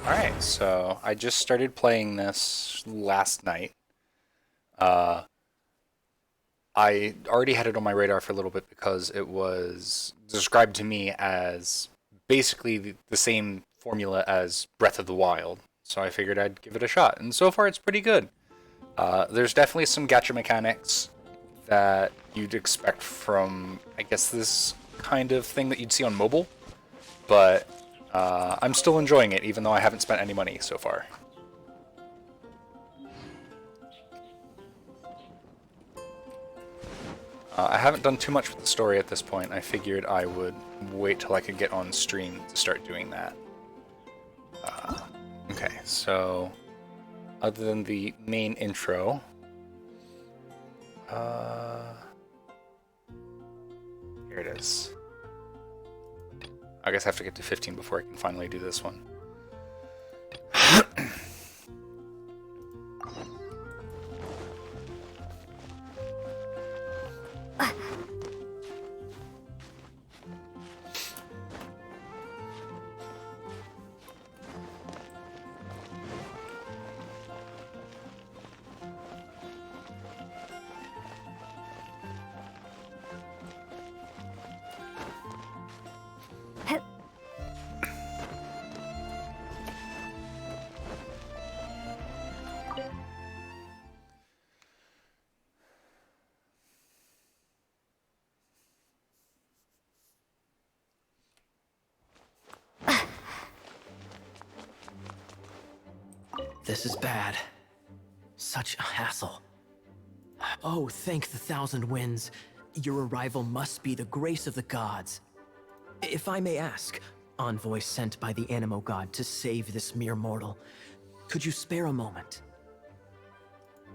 Alright, so I just started playing this last night. Uh, I already had it on my radar for a little bit because it was described to me as basically the same formula as Breath of the Wild. So I figured I'd give it a shot, and so far it's pretty good. There's definitely some gacha mechanics that you'd expect from, I guess, this kind of thing that you'd see on mobile, but I'm still enjoying it, even though I haven't spent any money so far. I haven't done too much with the story at this point. I figured I would wait till I could get on stream to start doing that. Okay, so other than the main intro, here it is. I guess I have to get to 15 before I can finally do this one. This is bad. Such a hassle. Oh, thank the thousand winds. Your arrival must be the grace of the gods. If I may ask, envoy sent by the Animo god to save this mere mortal, could you spare a moment?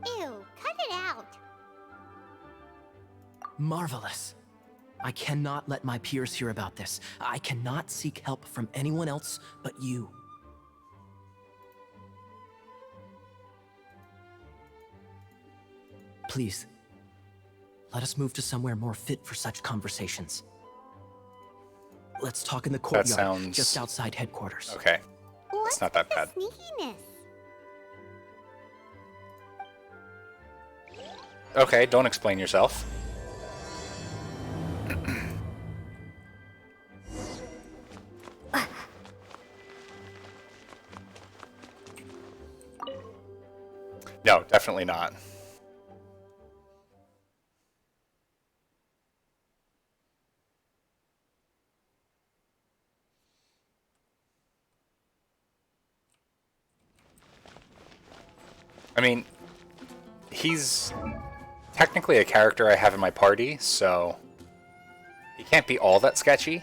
Ew, cut it out. Marvelous. I cannot let my peers hear about this. I cannot seek help from anyone else but you. Please, let us move to somewhere more fit for such conversations. Let's talk in the courtyard, just outside headquarters. Okay. What's It's not that bad. Sneakiness? Okay, don't explain yourself. No, definitely not. I mean, he's technically a character I have in my party, so he can't be all that sketchy.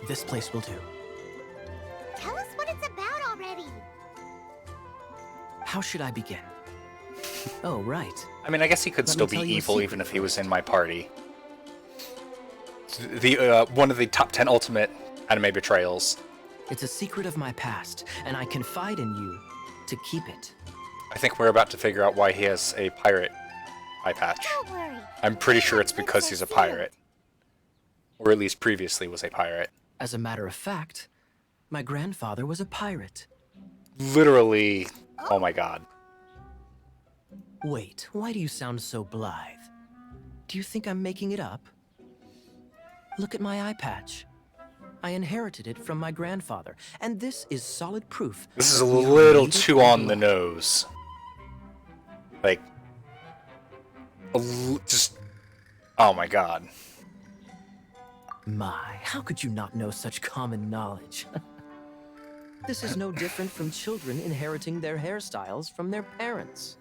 This place will do. Tell us what it's about already. How should I begin? Oh, right. I mean, I guess he could Let still me be tell you a evil secret. even if he was in my party. The one of the top 10 ultimate anime betrayals. It's a secret of my past, and I confide in you to keep it. I think we're about to figure out why he has a pirate eye patch. Don't worry. I'm pretty sure it's That's because so he's a cute. pirate. Or at least previously was a pirate. As a matter of fact, my grandfather was a pirate. Literally, oh my god. Wait, why do you sound so blithe? Do you think I'm making it up? Look at my eye patch. I inherited it from my grandfather, and this is solid proof. This is that a we are little related too and on the blood. nose. Like, just, oh my god. My, how could you not know such common knowledge? This is no different from children inheriting their hairstyles from their parents.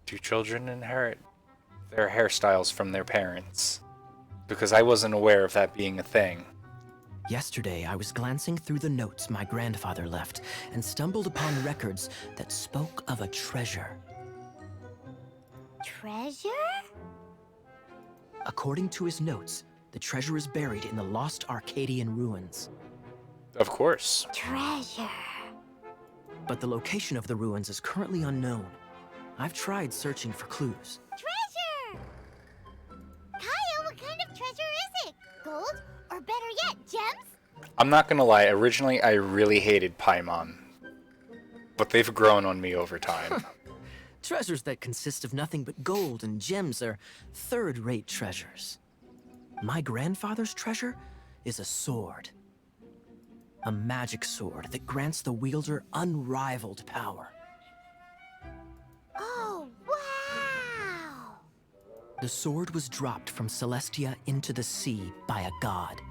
Do children inherit their hairstyles from their parents? Because I wasn't aware of that being a thing. Yesterday, I was glancing through the notes my grandfather left and stumbled upon records that spoke of a treasure. Treasure? According to his notes, The treasure is buried in the lost Arcadian ruins. Of course. Treasure. But the location of the ruins is currently unknown. I've tried searching for clues. Treasure! Kaya, what kind of treasure is it? Gold? Or better yet, gems? I'm not gonna lie, originally I really hated Paimon. But they've grown on me over time. Treasures that consist of nothing but gold and gems are third-rate treasures. My grandfather's treasure is a sword. A magic sword that grants the wielder unrivaled power. Oh, wow! The sword was dropped from Celestia into the sea by a god.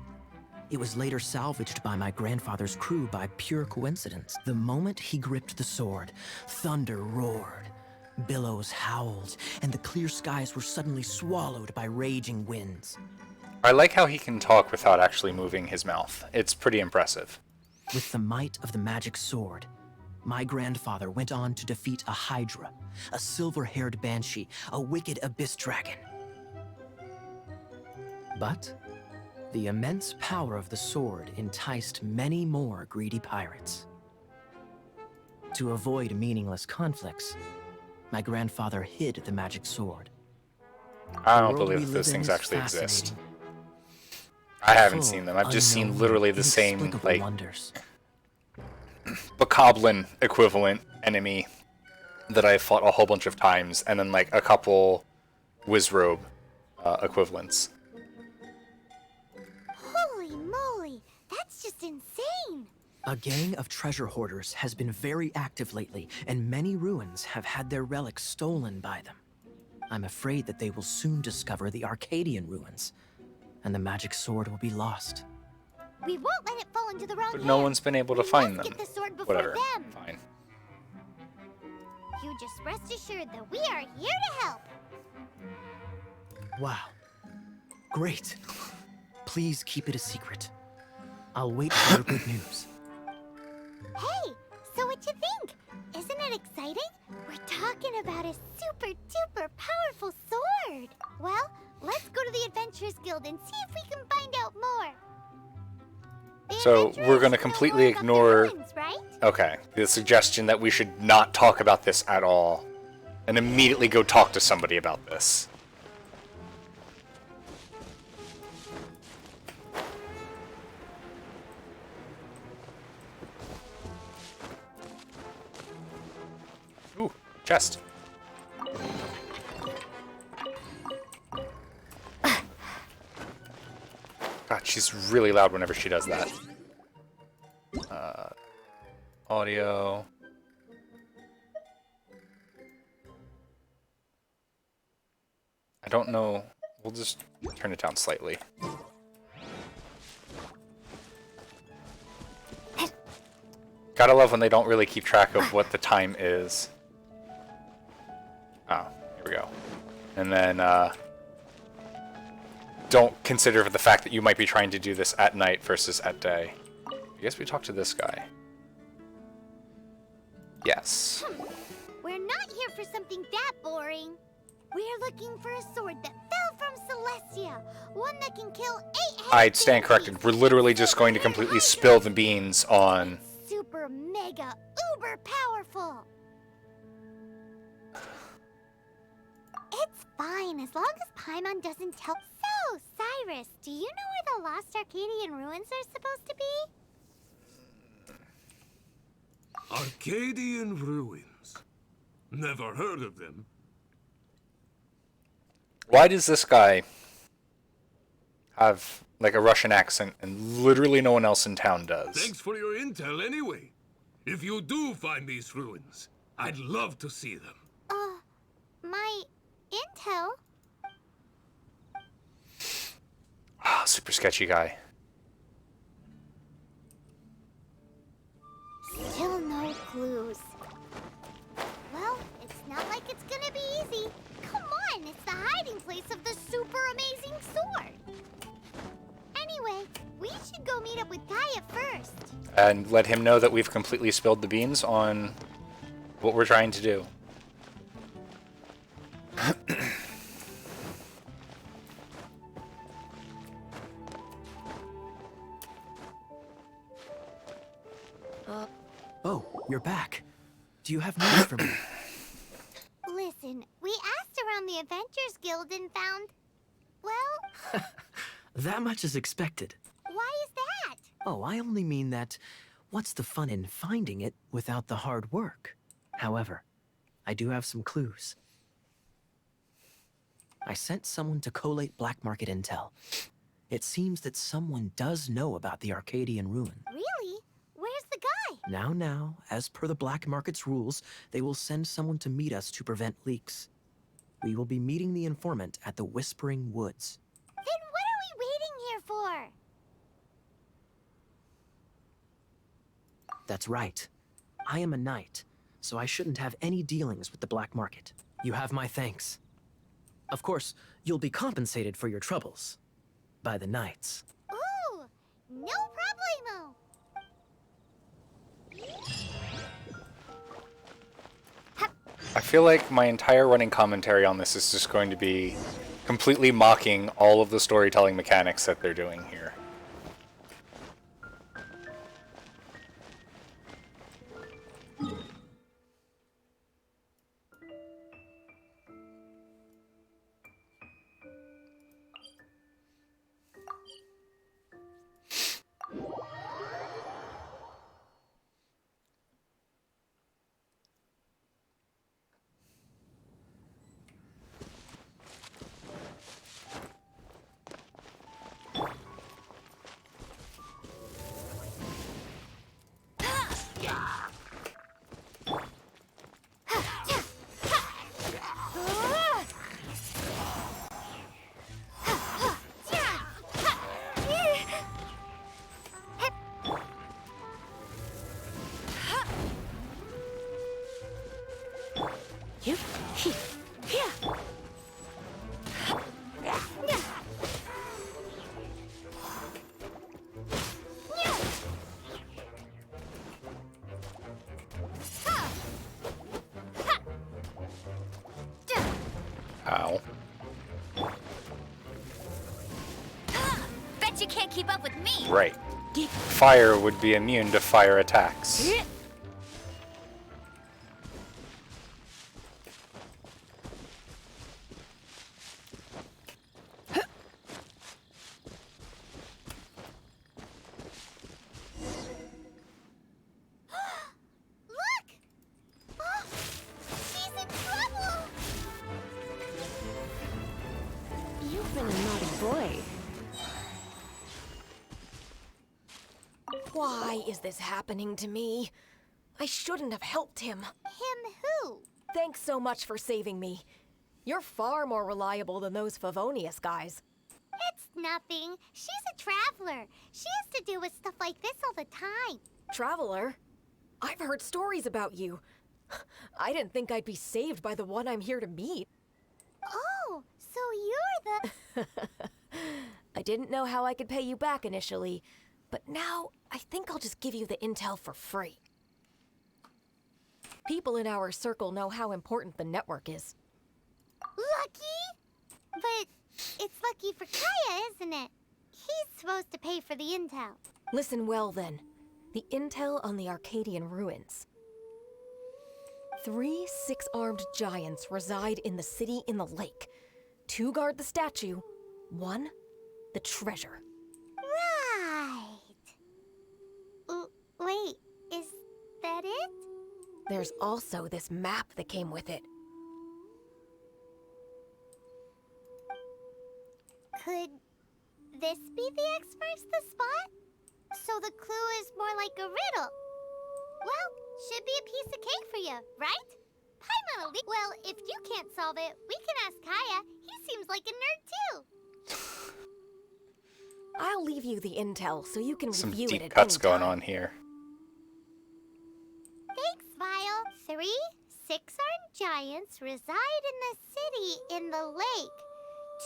It was later salvaged by my grandfather's crew by pure coincidence. The moment he gripped the sword, thunder roared, billows howled, and the clear skies were suddenly swallowed by raging winds. I like how he can talk without actually moving his mouth. It's pretty impressive. With the might of the magic sword, my grandfather went on to defeat a Hydra, a silver-haired banshee, a wicked abyss dragon. But the immense power of the sword enticed many more greedy pirates. To avoid meaningless conflicts, my grandfather hid the magic sword. I The don't world we believe live those in things is actually exist. fascinating, I haven't full seen them. of I've just seen unknown, literally the same, inexplicable like, wonders. bokoblin equivalent enemy that I fought a whole bunch of times, and then, like, a couple Wizrobe equivalents. Holy moly, that's just insane! A gang of treasure hoarders has been very active lately, and many ruins have had their relics stolen by them. I'm afraid that they will soon discover the Arcadian ruins, and the magic sword will be lost. We won't let it fall into the wrong But hands. no one's been able to We find must them. get the sword before Whatever. them. Fine. You just rest assured that we are here to help. Wow. Great. Please keep it a secret. I'll wait for your good news. Hey, so what you think? Isn't it exciting? We're talking about a super duper powerful sword. Well, let's go to the Adventurers Guild and see if we can find out more. The So, adventurers we're gonna know completely more about the ignore- ruins, right? Okay, the suggestion that we should not talk about this at all, and immediately go talk to somebody about this. Ooh, chest. God, she's really loud whenever she does that. Audio. I don't know. We'll just turn it down slightly. Gotta love when they don't really keep track of what the time is. Oh, here we go. And then, don't consider the fact that you might be trying to do this at night versus at day. I guess we talked to this guy. Yes. We're not here for something that boring. We're looking for a sword that fell from Celestia. One that can kill 8 I stand corrected. We're literally just going to completely spill the beans on... Super mega uber powerful. It's fine as long as Paimon doesn't tell. So, Cyrus, do you know where the lost Arcadian ruins are supposed to be? Arcadian ruins. Never heard of them. Why does this guy have, like, a Russian accent and literally no one else in town does? Thanks for your intel anyway. If you do find these ruins, I'd love to see them. My intel? Ah, super sketchy guy. Still no clues. Well, it's not like it's gonna be easy. Come on, it's the hiding place of the super amazing sword. Anyway, we should go meet up with Gaia first. And let him know that we've completely spilled the beans on what we're trying to do. Oh, you're back. Do you have news for me? Listen, we asked around the Adventures Guild and found... Well, That much is expected. why is that? Oh, I only mean that what's the fun in finding it without the hard work? However, I do have some clues. I sent someone to collate black market intel. It seems that someone does know about the Arcadian ruin. Really? Where's the guy? Now, as per the black market's rules, they will send someone to meet us to prevent leaks. We will be meeting the informant at the Whispering Woods. Then what are we waiting here for? That's right. I am a knight, so I shouldn't have any dealings with the black market. You have my thanks. Of course, you'll be compensated for your troubles. By the knights. Ooh, no problemo. I feel like my entire running commentary on this is just going to be completely mocking all of the storytelling mechanics that they're doing here. Ow. Bet you can't keep up with me. Right. Fire would be immune to fire attacks. Look! Oh, she's in trouble. You've been a naughty boy. Why is this happening to me? I shouldn't have helped him. Him who? Thanks so much for saving me. You're far more reliable than those Favonius guys. It's nothing. She's a traveler. She has to deal with stuff like this all the time. Traveler? I've heard stories about you. I didn't think I'd be saved by the one I'm here to meet. Oh, so you're the... I didn't know how I could pay you back initially, but now I think I'll just give you the intel for free. People in our circle know how important the network is. Lucky? But it's lucky for Kaya, isn't it? He's supposed to pay for the intel. Listen well then. The intel on the Arcadian ruins. 3 6-armed giants reside in the city in the lake. 2 guard the statue, 1 the treasure. Right. Wait, is that it? There's also this map that came with it. Could this be the experts the spot? So the clue is more like a riddle. Well, should be a piece of cake for you, right? Paimon, well, if you can't solve it, we can ask Kaya. He seems like a nerd too. I'll leave you the intel so you can Some review it deep at cuts any going time. on here. Thanks, Vile. 3 6-armed giants reside in the city in the lake.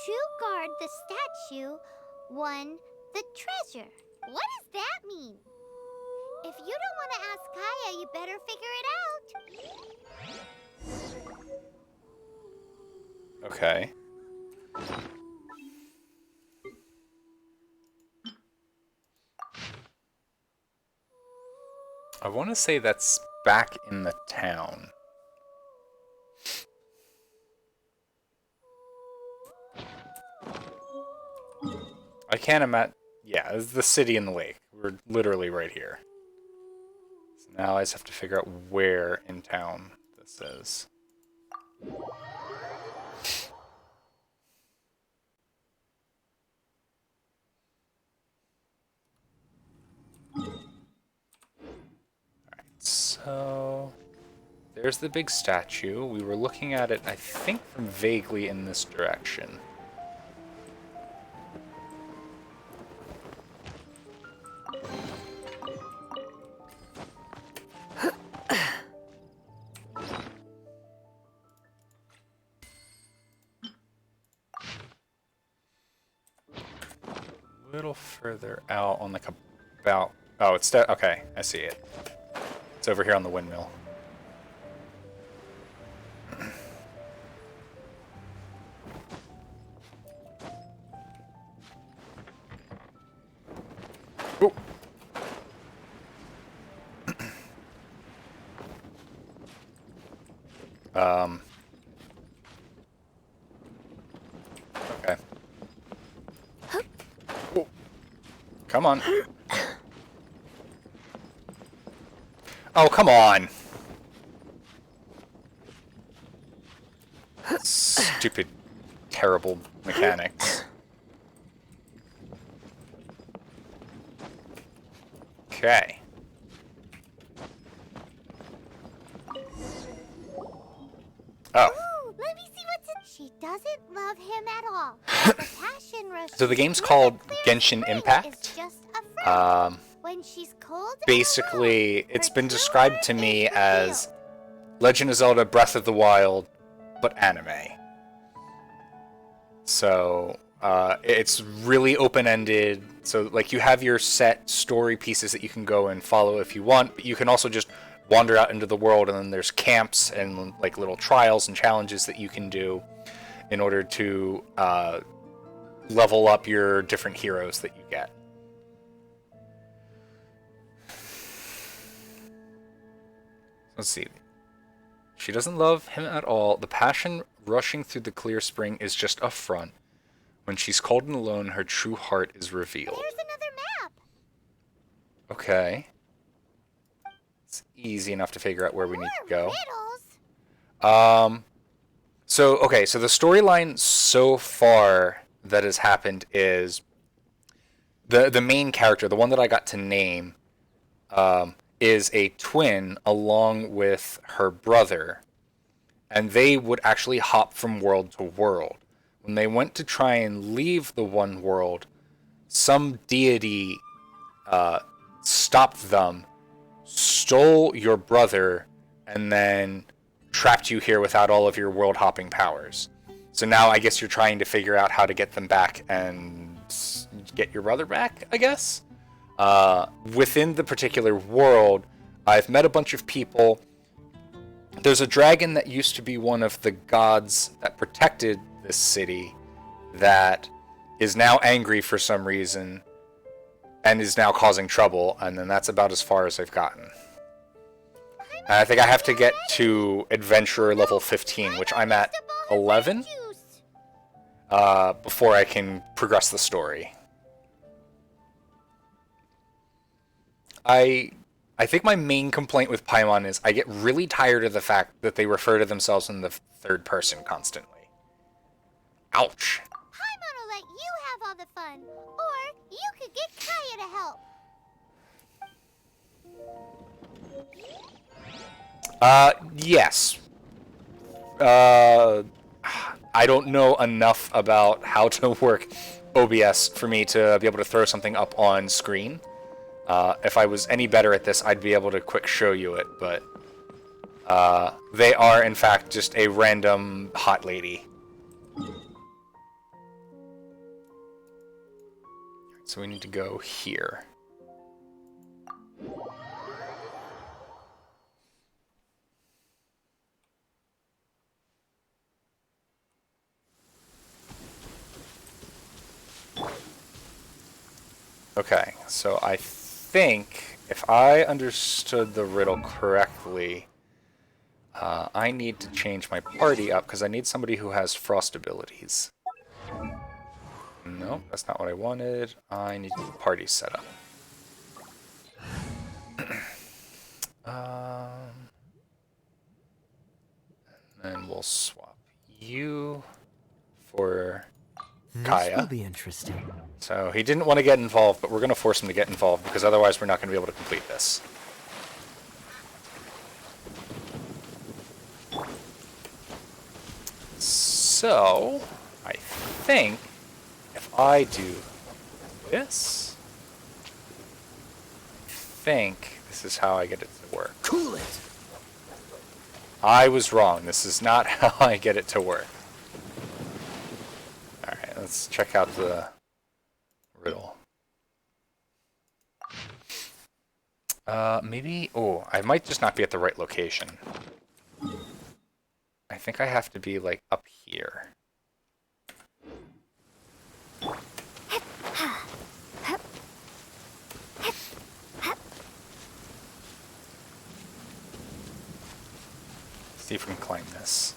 2 guard the statue, 1 the treasure. What does that mean? If you don't want to ask Kaya, you better figure it out. Okay. I want to say that's back in the town. I can't imagine. Yeah, it's the city in the lake. We're literally right here. So now I just have to figure out where in town this is. So there's the big statue. We were looking at it, I think, from vaguely in this direction. A little further out on like about. Oh, it's okay. I see it. It's over here on the windmill. Ooh. Okay. Ooh. Come on. Oh, come on. Stupid, terrible mechanics. Okay. Oh. Ooh, let me see what's in. She doesn't love him at all. The passion rush. So the game's called Genshin Impact. Is just a front. When she's cold, Basically, it's been described to me is as Legend of Zelda Breath of the Wild, but anime. So, it's really open-ended. So, like, you have your set story pieces that you can go and follow if you want, but you can also just wander out into the world, and then there's camps and, like, little trials and challenges that you can do in order to level up your different heroes that you get. Let's see. She doesn't love him at all. The passion rushing through the clear spring is just a front. When she's cold and alone, her true heart is revealed. There's another map. Okay. It's easy enough to figure out where we need to go. Riddles. So the storyline so far that has happened is the main character, the one that I got to name, is a twin along with her brother, and they would actually hop from world to world. When they went to try and leave the one world, some deity stopped them, stole your brother, and then trapped you here without all of your world hopping powers. So now I guess you're trying to figure out how to get them back and get your brother back, I guess? Within the particular world, I've met a bunch of people. There's a dragon that used to be one of the gods that protected this city that is now angry for some reason and is now causing trouble, and then that's about as far as I've gotten. And I think I have to get to Adventurer level 15, which I'm at 11, before I can progress the story. I think my main complaint with Paimon is I get really tired of the fact that they refer to themselves in the third person constantly. Ouch. Paimon will let you have all the fun, or you could get Kaya to help. Yes. I don't know enough about how to work OBS for me to be able to throw something up on screen. If I was any better at this, I'd be able to quick show you it, but they are, in fact, just a random hot lady. So we need to go here. Okay, so I think if I understood the riddle correctly, I need to change my party up because I need somebody who has frost abilities. No, that's not what I wanted. I need the party set up. And we'll swap you for This Kaya. will be interesting. So he didn't want to get involved, but we're going to force him to get involved because otherwise we're not going to be able to complete this. So, I think if I do this, I think this is how I get it to work. Cool it! I was wrong. This is not how I get it to work. Alright, let's check out the riddle. Maybe... Oh, I might just not be at the right location. I think I have to be, like, up here. See if we can climb this.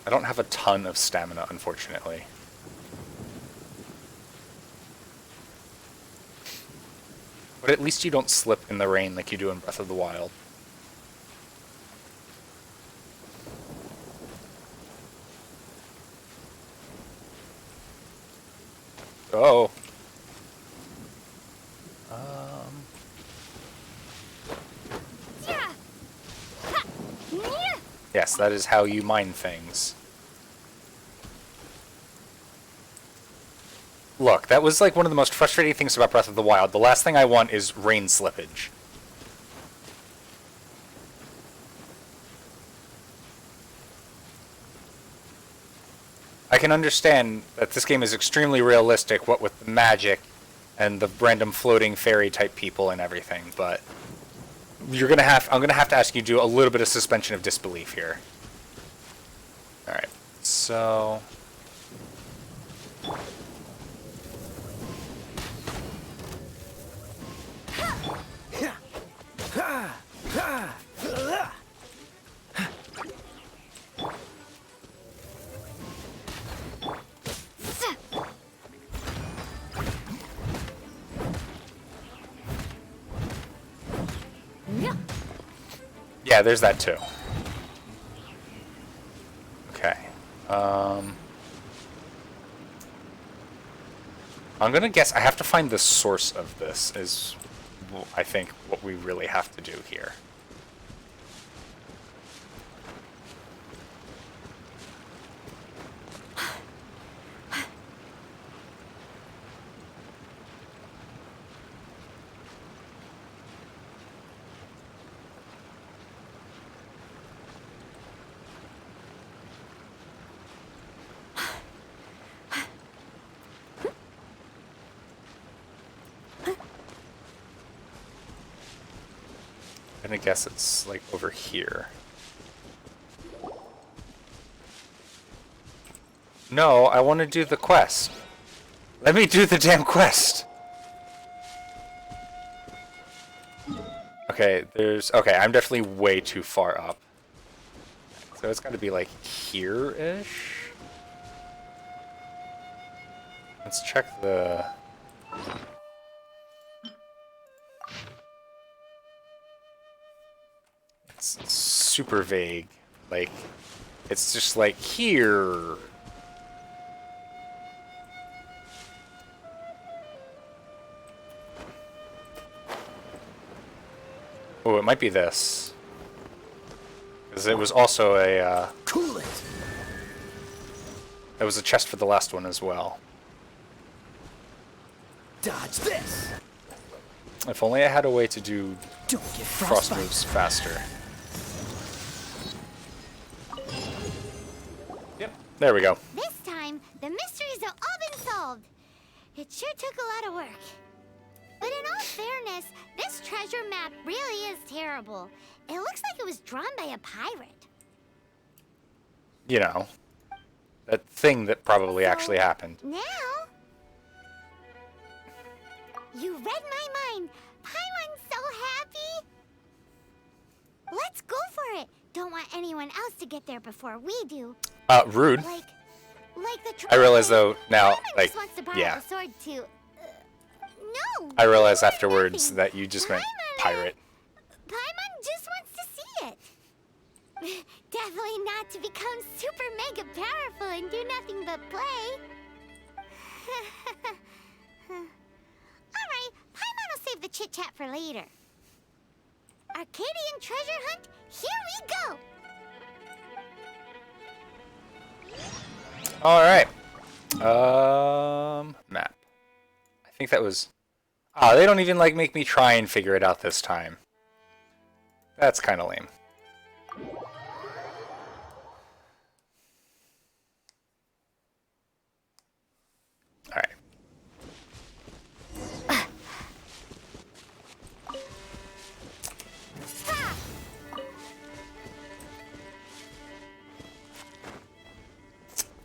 I don't have a ton of stamina, unfortunately. But at least you don't slip in the rain like you do in Breath of the Wild. Oh. Yes, that is how you mine things. Look, that was like one of the most frustrating things about Breath of the Wild. The last thing I want is rain slippage. I can understand that this game is extremely realistic, what with the magic and the random floating fairy type people and everything, but I'm gonna have to ask you to do a little bit of suspension of disbelief here. Alright, so yeah, there's that too. Okay. I'm gonna guess I have to find the source of this is, I think, what we really have to do here. I'm gonna guess it's like over here. No, I want to do the quest. Let me do the damn quest. Okay, okay, I'm definitely way too far up. So it's gotta be like here-ish? Let's check the... It's super vague. Like, it's just like here. Oh, it might be this. Because it was also a, Cool it! it was a chest for the last one as well. Dodge this! If only I had a way to do Don't get frost frostbite. moves faster. Yep, there we go. This time, the mysteries have all been solved. It sure took a lot of work. But in all fairness, this treasure map really is terrible. It looks like it was drawn by a pirate. You know, that thing that probably actually happened. Now, you read my mind. Paimon Let's go for it. Don't want anyone else to get there before we do. Rude. Like the. I realize though now, Paimon like, just wants to borrow yeah. a sword to. No. I realize you afterwards nothing. that you just meant pirate. Paimon just wants to see it. Definitely not to become super mega powerful and do nothing but play. Alright, Paimon will save the chit chat for later. Arcadian treasure hunt, here we go! Alright. Map. I think that was... Ah, they don't even, like, make me try and figure it out this time. That's kind of lame. Alright.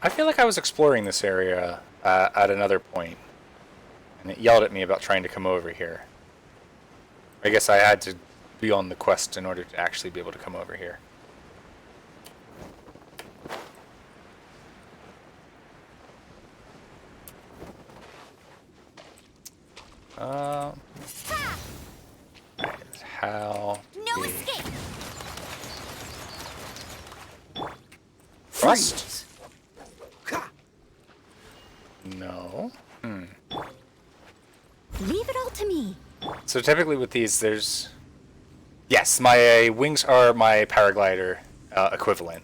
I feel like I was exploring this area at another point, and it yelled at me about trying to come over here. I guess I had to be on the quest in order to actually be able to come over here. Right, how No do escape! Frost? No. Leave it all to me. So typically with these, there's... Yes, my wings are my paraglider equivalent.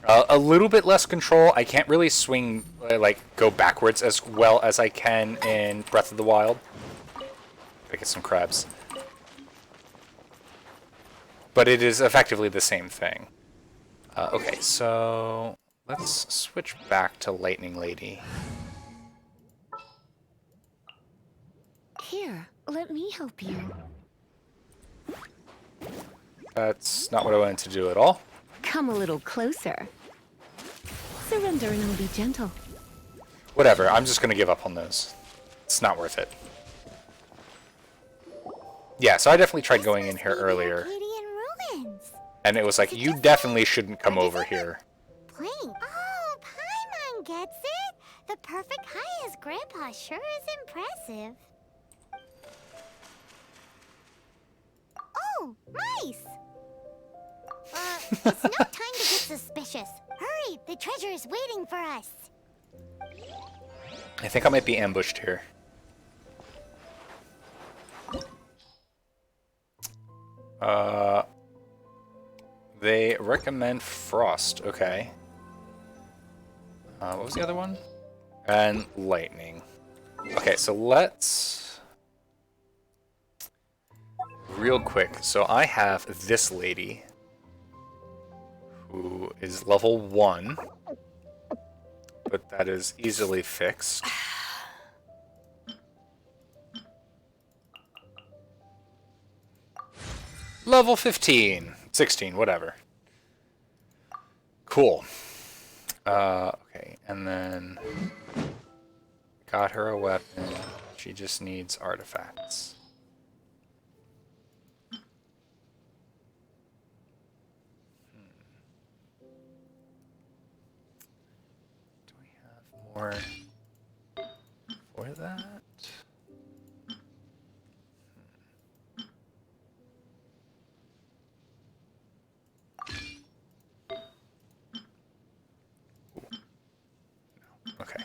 A little bit less control. I can't really swing, like, go backwards as well as I can in Breath of the Wild. Gotta get some crabs. But it is effectively the same thing. Okay, so let's switch back to Lightning Lady. Here, let me help you. That's not what I wanted to do at all. Come a little closer. Surrender and I'll be gentle. Whatever, I'm just gonna give up on those. It's not worth it. Yeah, so I definitely tried going in here earlier, Arcadian ruins. and it was like, you definitely shouldn't come over here. Playing. Oh, Paimon gets it. The perfect high as Grandpa sure is impressive. Oh, mice! It's no time to get suspicious. Hurry, the treasure is waiting for us. I think I might be ambushed here. They recommend Frost. Okay. What was the other one? And Lightning. Okay, so let's... Real quick. So I have this lady, who is level 1. But that is easily fixed. Level 15. 16, whatever. Cool. Okay, and then got her a weapon. She just needs artifacts. Do we have more for that? Okay.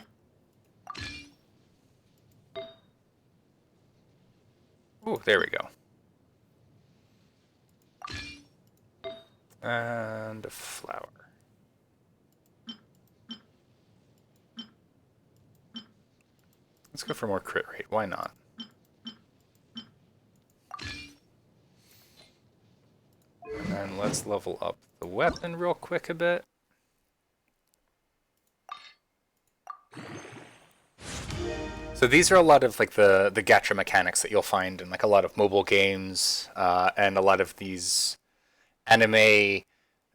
Ooh, there we go. And a flower. Let's go for more crit rate. Why not? And let's level up the weapon real quick a bit. So these are a lot of like the gacha mechanics that you'll find in like a lot of mobile games and a lot of these anime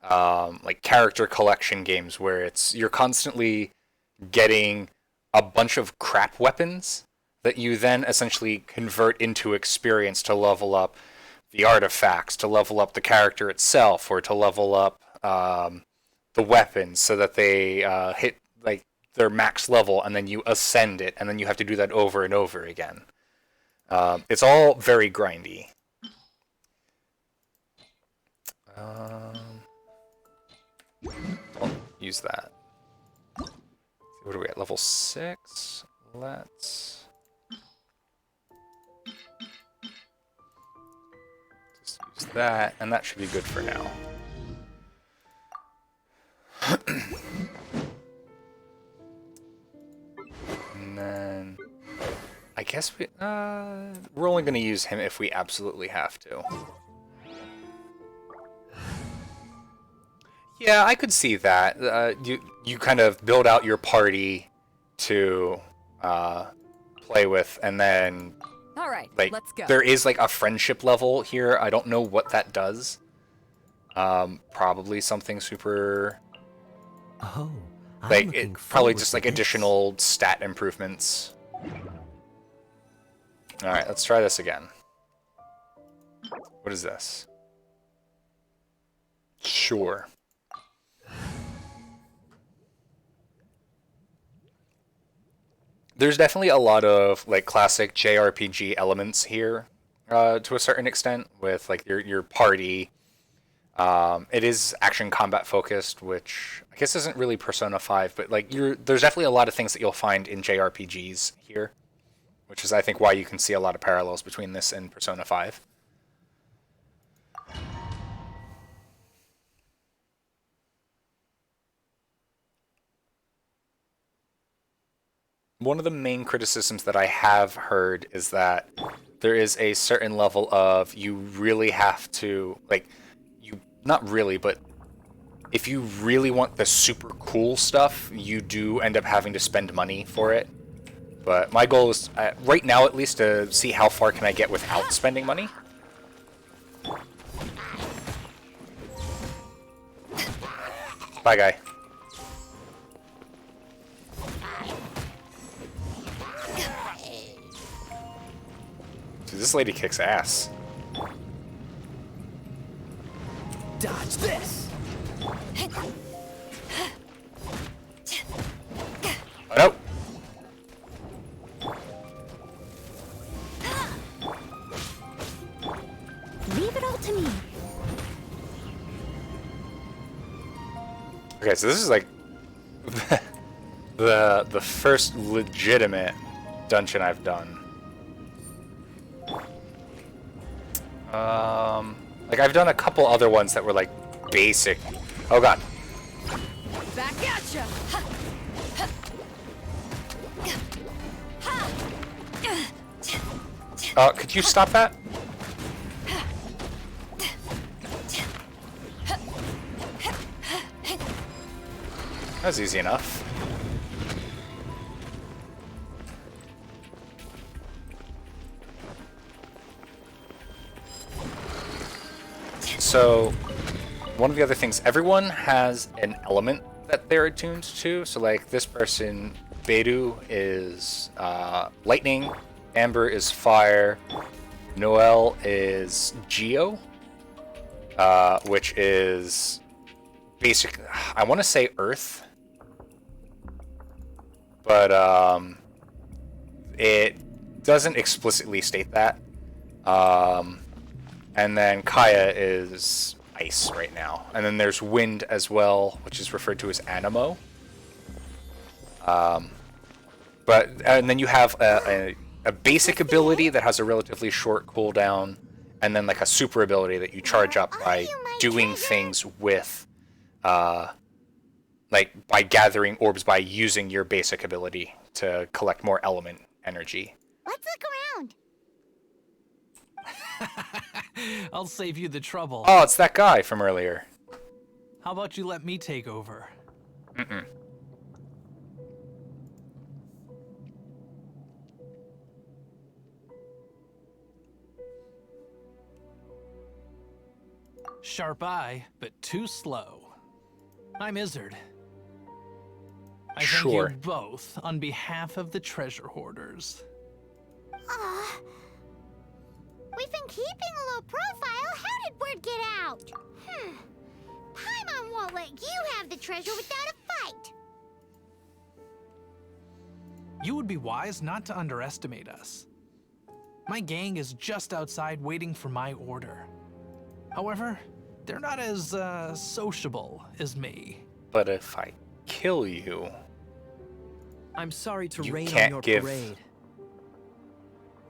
like character collection games where you're constantly getting a bunch of crap weapons that you then essentially convert into experience to level up the artifacts, to level up the character itself, or to level up the weapons so that they hit like their max level, and then you ascend it, and then you have to do that over and over again. It's all very grindy. Don't use that. What are we at? Level 6? Let's just use that, and that should be good for now. And then I guess we're only going to use him if we absolutely have to. Yeah, I could see that. You kind of build out your party to play with, and then All right, like let's go. there is like a friendship level here. I don't know what that does. Probably something super. Oh, I'm Like looking probably forward just to like this. additional stat improvements. All right, let's try this again. What is this? Sure. There's definitely a lot of like classic JRPG elements here, to a certain extent, with like your party. It is action combat focused, which I guess isn't really Persona 5, but like there's definitely a lot of things that you'll find in JRPGs here, which is I think why you can see a lot of parallels between this and Persona 5. One of the main criticisms that I have heard is that there is a certain level of you really have to, like, you, not really, but if you really want the super cool stuff, you do end up having to spend money for it. But my goal is, right now at least, to see how far can I get without spending money. Bye, guy. Dude, this lady kicks ass. Dodge this! Oh, no. Leave it all to me. Okay, so this is like the first legitimate dungeon I've done. Like I've done a couple other ones that were like basic. Oh god. Back at ya! Could you stop that? That was easy enough. So, one of the other things, everyone has an element that they're attuned to. So, like this person, Beidou is lightning, Amber is fire, Noel is Geo, which is basic. I want to say earth, but it doesn't explicitly state that. And then Kaya is ice right now. And then there's wind as well, which is referred to as Anemo. And then you have a basic ability that has a relatively short cooldown, and then like a super ability that you charge up by doing things with, like by gathering orbs by using your basic ability to collect more element energy. Let's look around. I'll save you the trouble. Oh, it's that guy from earlier. How about you let me take over? Mm-mm. Sharp eye, but too slow. I'm Izzard. I thank Sure. you both on behalf of the treasure hoarders. We've been keeping a low profile. How did word get out? Paimon won't let you have the treasure without a fight. You would be wise not to underestimate us. My gang is just outside waiting for my order. However, they're not as sociable as me. But if I kill you, I'm sorry to You rain on can't your give- parade.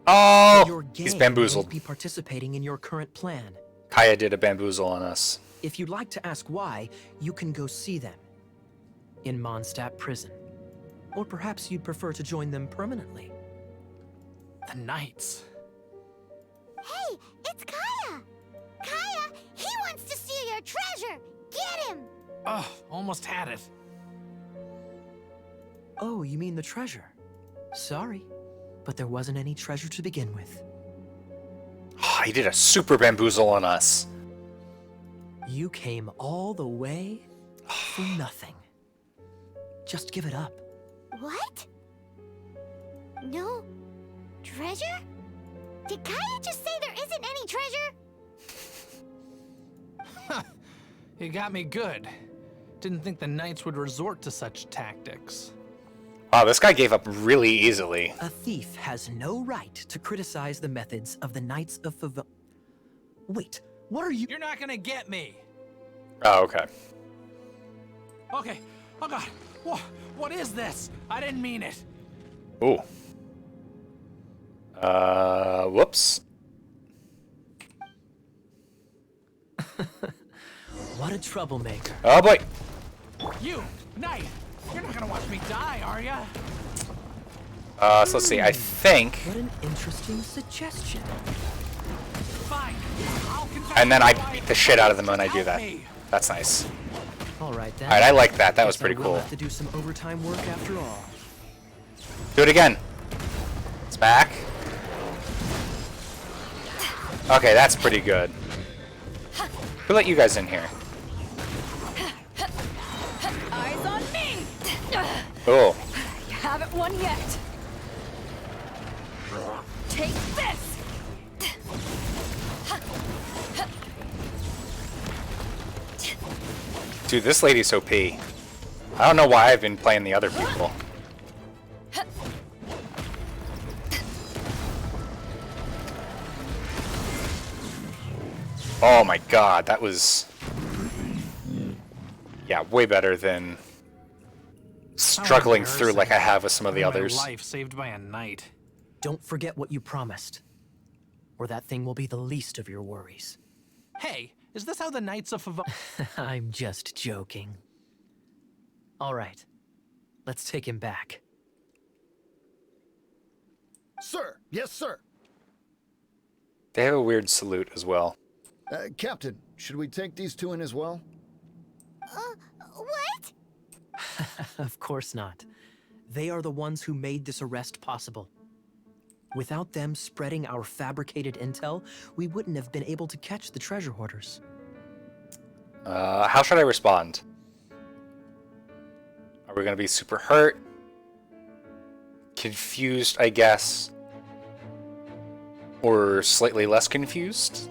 oh, Your gang he's won't bamboozled. be participating in your current plan. Kaya did a bamboozle on us. If you'd like to ask why, you can go see them in Mondstadt prison. Or perhaps you'd prefer to join them permanently. The Knights. Hey, it's Kaya. Kaya, he wants to steal your treasure. Get him. Oh, almost had it. Oh, you mean the treasure? Sorry, but there wasn't any treasure to begin with. Oh, he did a super bamboozle on us. You came all the way for nothing. Just give it up. What? No treasure? Did Kaya just say there isn't any treasure? You got me good. Didn't think the Knights would resort to such tactics. Wow, this guy gave up really easily. A thief has no right to criticize the methods of the Knights of Favon. Wait, what are you? You're not gonna get me. Oh, okay. Okay. Oh God. What is this? I didn't mean it. Ooh. Whoops. What a troublemaker. Oh boy. You, Knight. You're not gonna watch me die, are ya? So let's see. I think, What an interesting suggestion. Fine. I'll confess and then to I you why beat the shit out of them when I help do that. me. That's nice. All right then. All right, I like that. That was Guess pretty I will cool. have to do some overtime work after all. Do it again. Smack. Okay, that's pretty good. Who let you guys in here? Eyes on me! Oh. You haven't won yet. Take this! Dude, this lady's OP. I don't know why I've been playing the other people. Oh my god, that was... Yeah, way better than struggling through like I have with some of the Having others. My life saved by a knight. Don't forget what you promised, or that thing will be the least of your worries. Hey, is this how the Knights of Favon... I'm just joking. All right, let's take him back. Sir, yes, sir. They have a weird salute as well. Captain, should we take these two in as well? What? Of course not. They are the ones who made this arrest possible. Without them spreading our fabricated intel, we wouldn't have been able to catch the treasure hoarders. How should I respond? Are we gonna be super hurt? Confused, I guess. Or slightly less confused?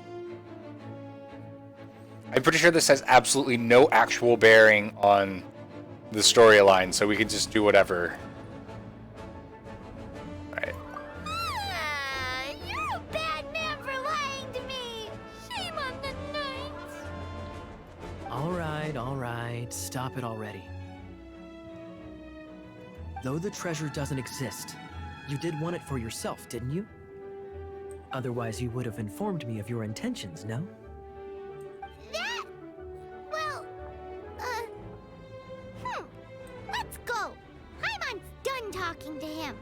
I'm pretty sure this has absolutely no actual bearing on the storyline, so we can just do whatever. Right. You're a bad man for lying to me. Shame on the Knights. All right, stop it already. Though the treasure doesn't exist, you did want it for yourself, didn't you? Otherwise, you would have informed me of your intentions, no? That? Well, let's go. Paimon's done talking to him.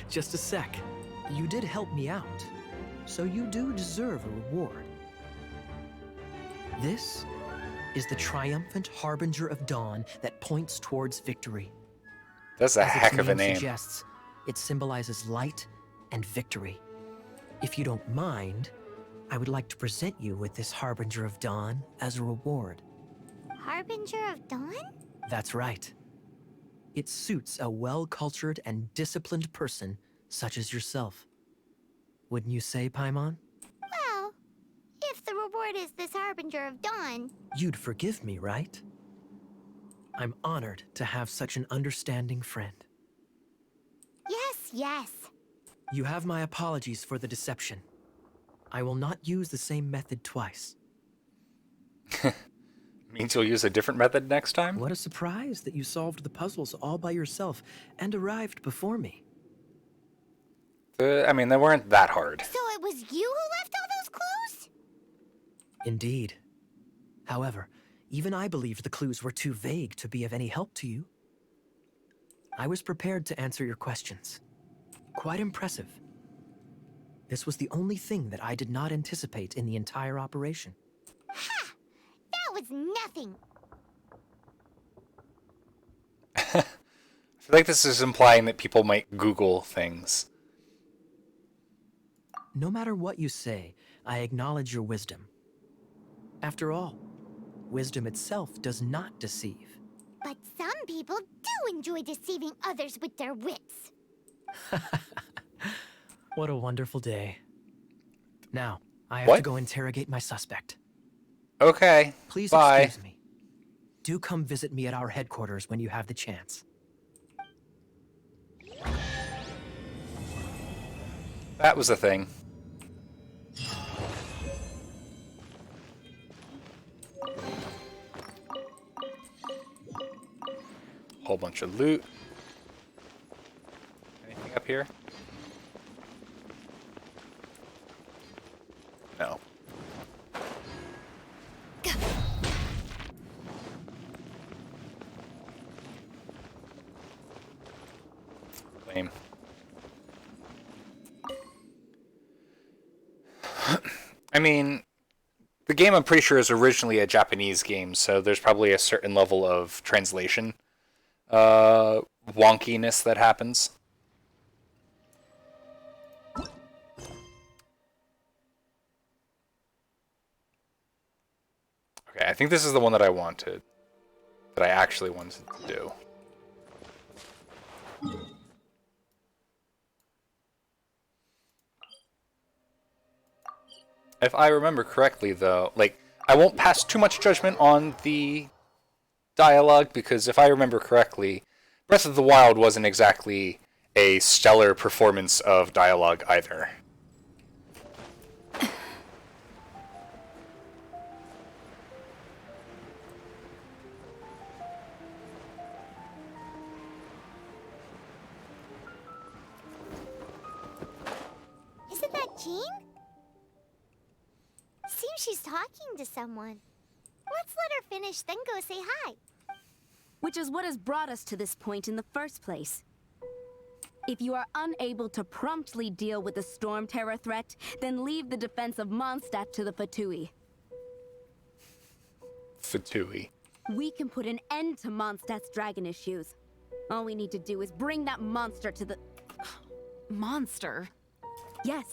Just a sec. You did help me out, so you do deserve a reward. This is the triumphant harbinger of dawn that points towards victory. That's a As its heck of a name. Suggests, it symbolizes light and victory. If you don't mind, I would like to present you with this harbinger of dawn as a reward. Harbinger of Dawn? That's right. It suits a well-cultured and disciplined person such as yourself. Wouldn't you say, Paimon? Well, if the reward is this Harbinger of Dawn, You'd forgive me, right? I'm honored to have such an understanding friend. yes. You have my apologies for the deception. I will not use the same method twice. Means you'll use a different method next time? What a surprise that you solved the puzzles all by yourself and arrived before me. I mean, they weren't that hard. So it was you who left all those clues? Indeed. However, even I believed the clues were too vague to be of any help to you. I was prepared to answer your questions. Quite impressive. This was the only thing that I did not anticipate in the entire operation. Ha! That was nothing. I feel like this is implying that people might Google things. No matter what you say, I acknowledge your wisdom. After all, wisdom itself does not deceive. But some people do enjoy deceiving others with their wits. What a wonderful day. Now, I have What? to go interrogate my suspect. Okay. Please Bye. excuse me. Do come visit me at our headquarters when you have the chance. That was a thing. Whole bunch of loot. Anything up here? No. Lame. I mean, the game I'm pretty sure is originally a Japanese game, so there's probably a certain level of translation wonkiness that happens. Okay, I think this is the one that I wanted. That I actually wanted to do. If I remember correctly, though, like, I won't pass too much judgment on the dialogue, because if I remember correctly, Breath of the Wild wasn't exactly a stellar performance of dialogue either. Isn't that Jean? Seems she's talking to someone. Let's let her finish, then go say hi. Which is what has brought us to this point in the first place. If you are unable to promptly deal with the Storm Terror threat, then leave the defense of Mondstadt to the Fatui. Fatui. We can put an end to Mondstadt's dragon issues. All we need to do is bring that monster to the... Monster? Yes.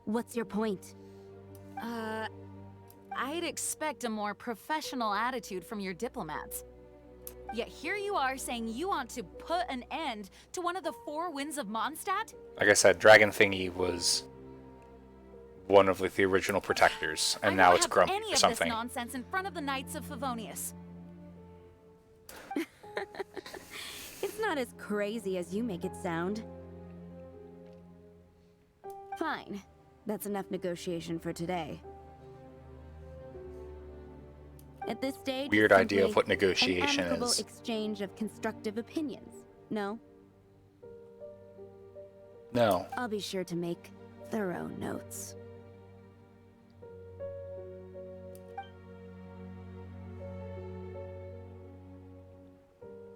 What's your point? I'd expect a more professional attitude from your diplomats. Yet here you are saying you want to put an end to one of the four winds of Mondstadt? Like I said, Dragon Thingy was one of the original protectors, and now it's Grump any or of something. this nonsense in front of the Knights of Favonius. It's not as crazy as you make it sound. Fine. That's enough negotiation for today. At this stage, Weird it's idea of simply what negotiation an amicable is. exchange of constructive opinions. No? No. I'll be sure to make thorough notes.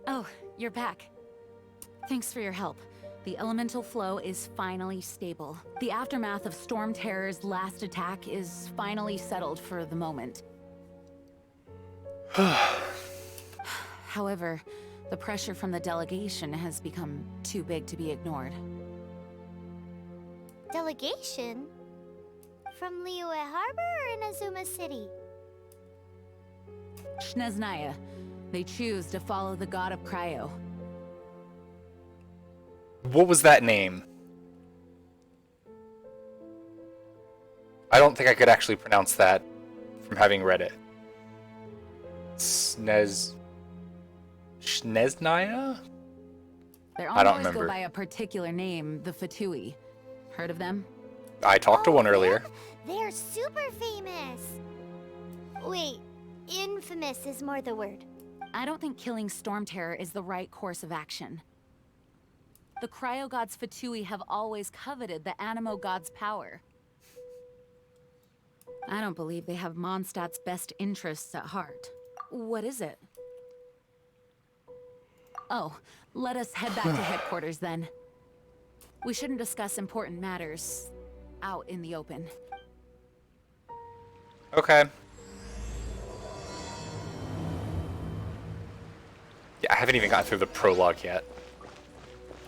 Oh, you're back. Thanks for your help. The elemental flow is finally stable. The aftermath of Storm Terror's last attack is finally settled for the moment. However, the pressure from the delegation has become too big to be ignored. Delegation? From Liyue Harbor or Inazuma City? Shneznaya. They choose to follow the god of Cryo. What was that name? I don't think I could actually pronounce that from having read it. Sneznaya? Their I don't envoys go remember. by a particular name, the Fatui. Heard of them? I talked to one earlier. Them? They're super famous. Wait, infamous is more the word. I don't think killing Storm Terror is the right course of action. The Cryo Gods Fatui have always coveted the Animo God's power. I don't believe they have Mondstadt's best interests at heart. What is it? Oh, let us head back to headquarters then. We shouldn't discuss important matters out in the open. Okay. Yeah, I haven't even gotten through the prologue yet.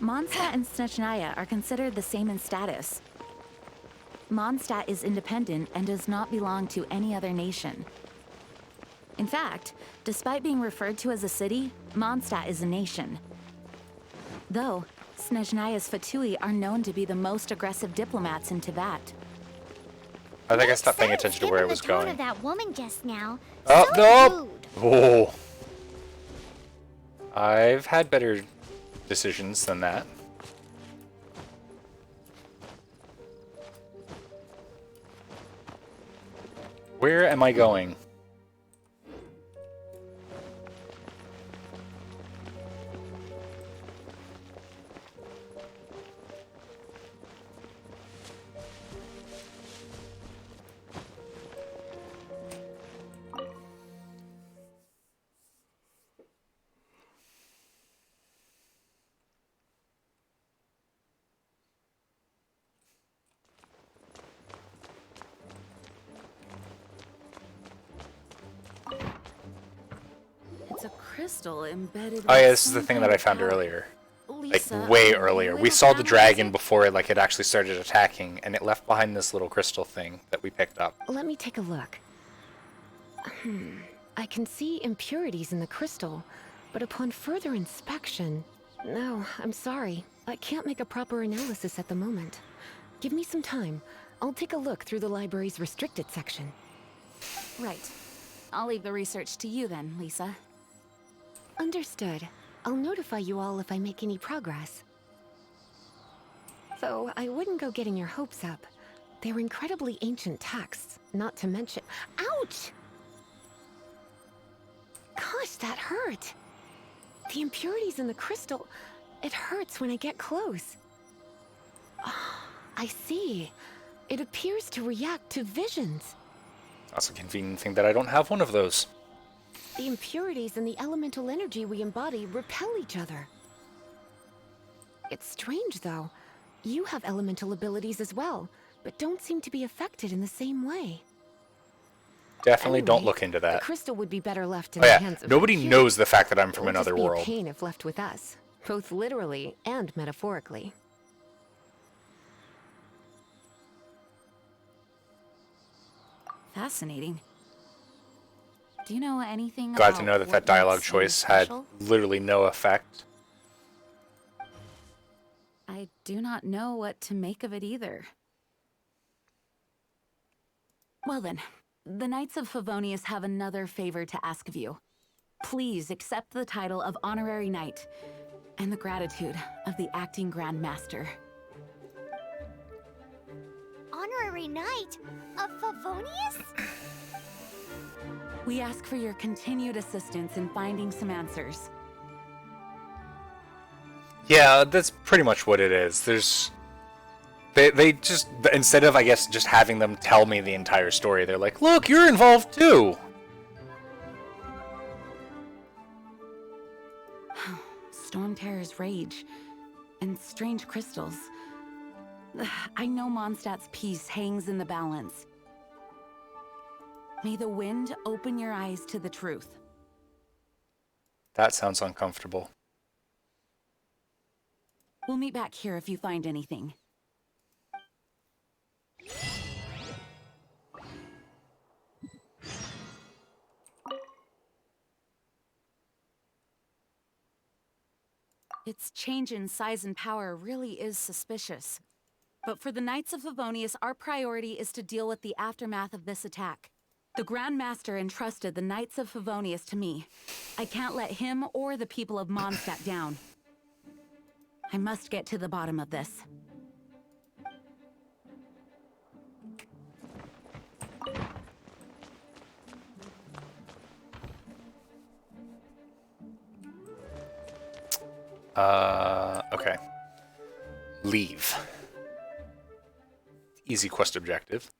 Mondstadt and Snezhnaya are considered the same in status. Mondstadt is independent and does not belong to any other nation. In fact, despite being referred to as a city, Mondstadt is a nation. Though, Snezhnaya's Fatui are known to be the most aggressive diplomats in Tibet. I think I Makes stopped paying sense, attention to where it given was the tone going. of that woman just now. Oh, So no! rude. Oh. I've had better decisions than that. Where am I going? It's a crystal embedded. Oh yeah, with this is the some thing kind that I of found power. earlier. Like Lisa, way are earlier. you We able saw to the analyze dragon it? before it like it actually started attacking, and it left behind this little crystal thing that we picked up. Let me take a look. I can see impurities in the crystal, but upon further inspection... No, I'm sorry. I can't make a proper analysis at the moment. Give me some time. I'll take a look through the library's restricted section. Right. I'll leave the research to you then, Lisa. Understood. I'll notify you all if I make any progress. Though I wouldn't go getting your hopes up. They're incredibly ancient texts, not to mention... Ouch! Gosh, that hurt. The impurities in the crystal... It hurts when I get close. Ah, I see. It appears to react to visions. That's a convenient thing that I don't have one of those. The impurities and the elemental energy we embody repel each other. It's strange, though. You have elemental abilities as well, but don't seem to be affected in the same way. Definitely don't Anyway, look into The that. crystal would be better left in Oh the yeah, hands of nobody Hugh. knows the fact that I'm from It would another just be world. a pain if left with us, both literally and metaphorically. Fascinating. Do you know anything Glad about to know that what that dialogue makes you choice had special? literally no effect. I do not know what to make of it either. Well then, the Knights of Favonius have another favor to ask of you. Please accept the title of Honorary Knight and the gratitude of the Acting Grand Master. Honorary Knight of Favonius? We ask for your continued assistance in finding some answers. Yeah, that's pretty much what it is. They just, instead of, I guess, just having them tell me the entire story, they're like, look, you're involved too! Storm Terror's rage and strange crystals. I know Mondstadt's peace hangs in the balance. May the wind open your eyes to the truth. That sounds uncomfortable. We'll meet back here if you find anything. Its change in size and power really is suspicious. But for the Knights of Favonius, our priority is to deal with the aftermath of this attack. The Grand Master entrusted the Knights of Favonius to me. I can't let him or the people of Mondstadt down. I must get to the bottom of this. Okay. Leave. Easy quest objective.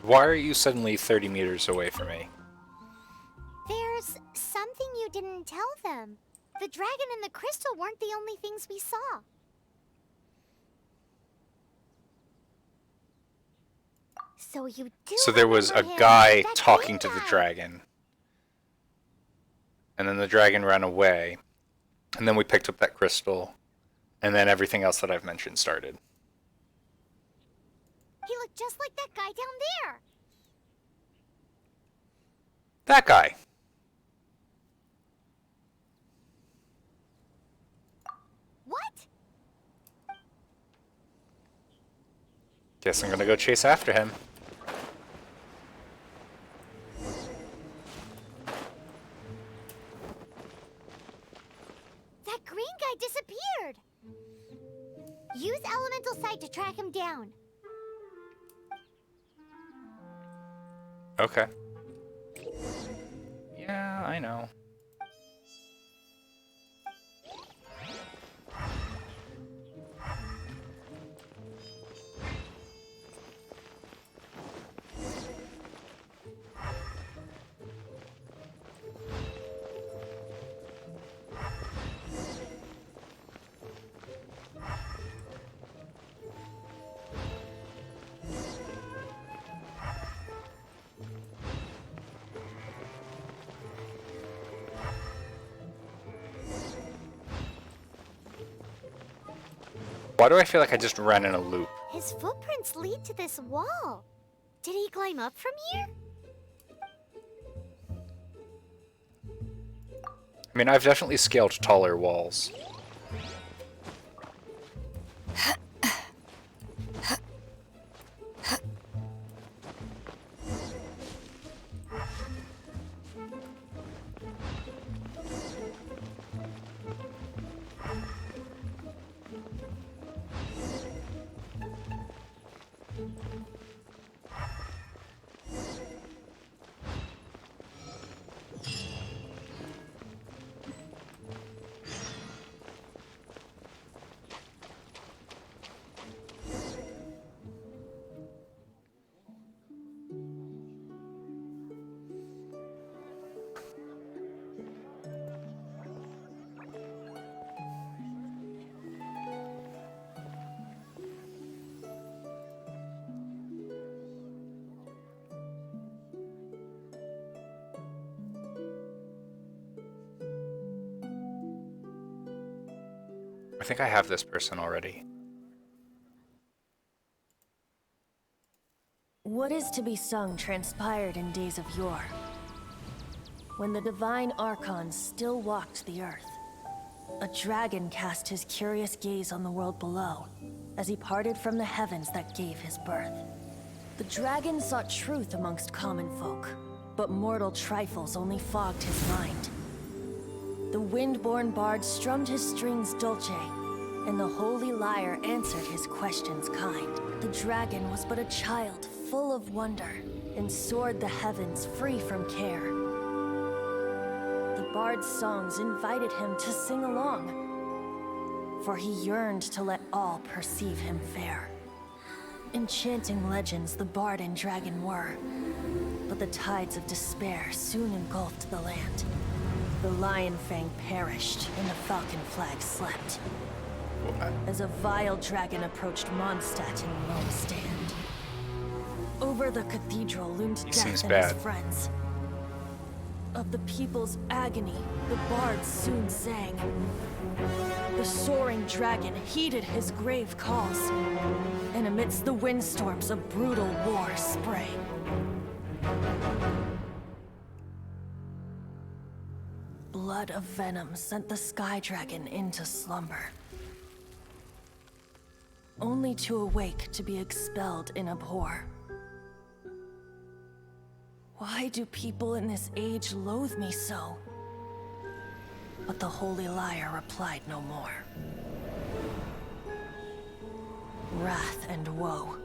Why are you suddenly 30 meters away from me? There's something you didn't tell them. The dragon and the crystal weren't the only things we saw. So you do So there was a remember him, guy that talking green to the guy. dragon. And then the dragon ran away. And then we picked up that crystal. And then everything else that I've mentioned started. He looked just like that guy down there. That guy. What? Guess I'm gonna go chase after him. That green guy disappeared. Use elemental sight to track him down. Okay. Yeah, I know. Why do I feel like I just ran in a loop? His footprints lead to this wall. Did he climb up from here? I mean, I've definitely scaled taller walls. I think I have this person already. What is to be sung transpired in days of yore, when the divine archons still walked the earth. A dragon cast his curious gaze on the world below, as he parted from the heavens that gave his birth. The dragon sought truth amongst common folk, but mortal trifles only fogged his mind. The wind-born bard strummed his strings dulce, and the holy lyre answered his questions kind. The dragon was but a child full of wonder, and soared the heavens free from care. The bard's songs invited him to sing along, for he yearned to let all perceive him fair. Enchanting legends the bard and dragon were, but the tides of despair soon engulfed the land. The Lion Fang perished, and the Falcon Flag slept, as a vile dragon approached Mondstadt in lone stand. Over the cathedral loomed death seems and bad. his friends. Of the people's agony, the bards soon sang. The soaring dragon heeded his grave calls, and amidst the windstorms of brutal war sprang. Blood of venom sent the sky dragon into slumber, only to awake to be expelled in abhor. Why do people in this age loathe me so? But the holy liar replied no more. Wrath and woe,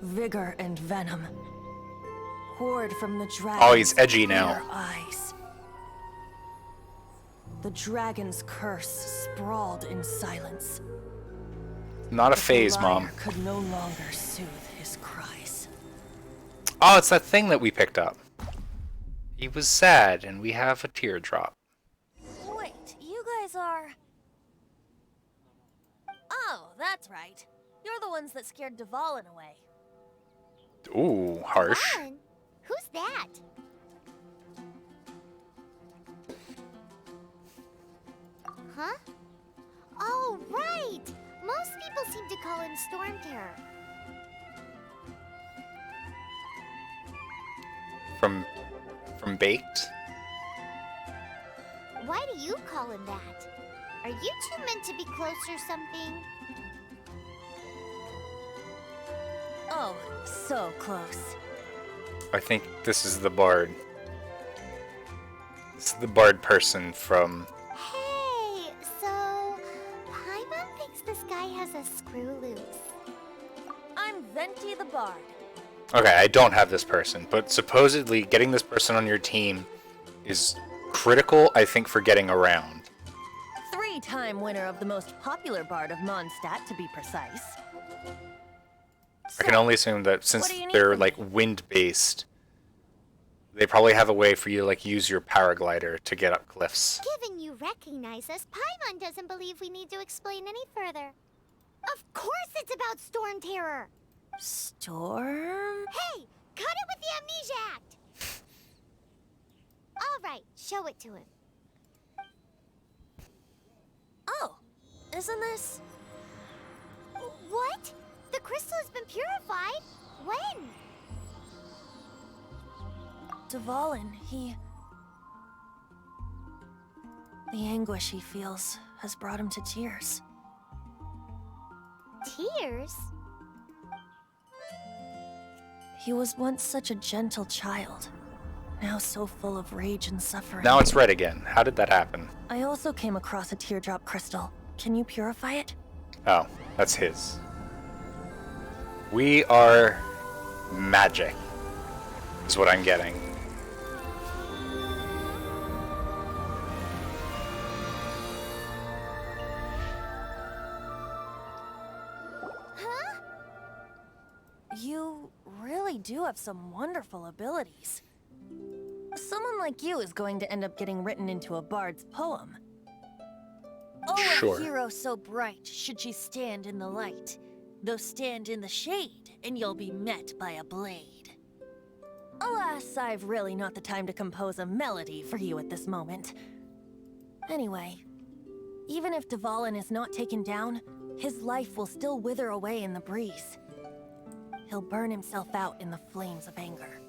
vigor and venom, poured from the dragon's Oh, he's edgy now. clear eyes. The dragon's curse sprawled in silence. Not a But the phase, Mom. liar could no longer soothe his cries. Oh, it's that thing that we picked up. He was sad, and we have a teardrop. Wait, you guys are... Oh, that's right. You're the ones that scared Dvalin away. Ooh, harsh. Fun? Who's that? Huh? Oh, right! Most people seem to call him Storm Terror. From Baked? Why do you call him that? Are you two meant to be close or something? Oh, so close. I think this is the bard. This is the bard person from... Hey, so Paimon thinks this guy has a screw loose. I'm Venti the Bard. Okay, I don't have this person, but supposedly getting this person on your team is critical, I think, for getting around. 3-time winner of the most popular bard of Mondstadt, to be precise. I can only assume that since what do you need they're from like me? wind-based, they probably have a way for you to like use your paraglider to get up cliffs. Given you recognize us, Paimon doesn't believe we need to explain any further. Of course it's about Storm Terror! Storm? Hey, cut it with the Amnesia Act! Alright, show it to him. Oh, isn't this... What? The crystal has been purified? When? Dvalin, he... The anguish he feels has brought him to tears. Tears? He was once such a gentle child, now so full of rage and suffering. Now it's red again. How did that happen? I also came across a teardrop crystal. Can you purify it? Oh, that's his. We are magic, is what I'm getting. Huh? You really do have some wonderful abilities. Someone like you is going to end up getting written into a bard's poem. Oh, Sure. a hero so bright should she stand in the light, though stand in the shade, and you'll be met by a blade. Alas, I've really not the time to compose a melody for you at this moment. Anyway, even if Dvalin is not taken down, his life will still wither away in the breeze. He'll burn himself out in the flames of anger.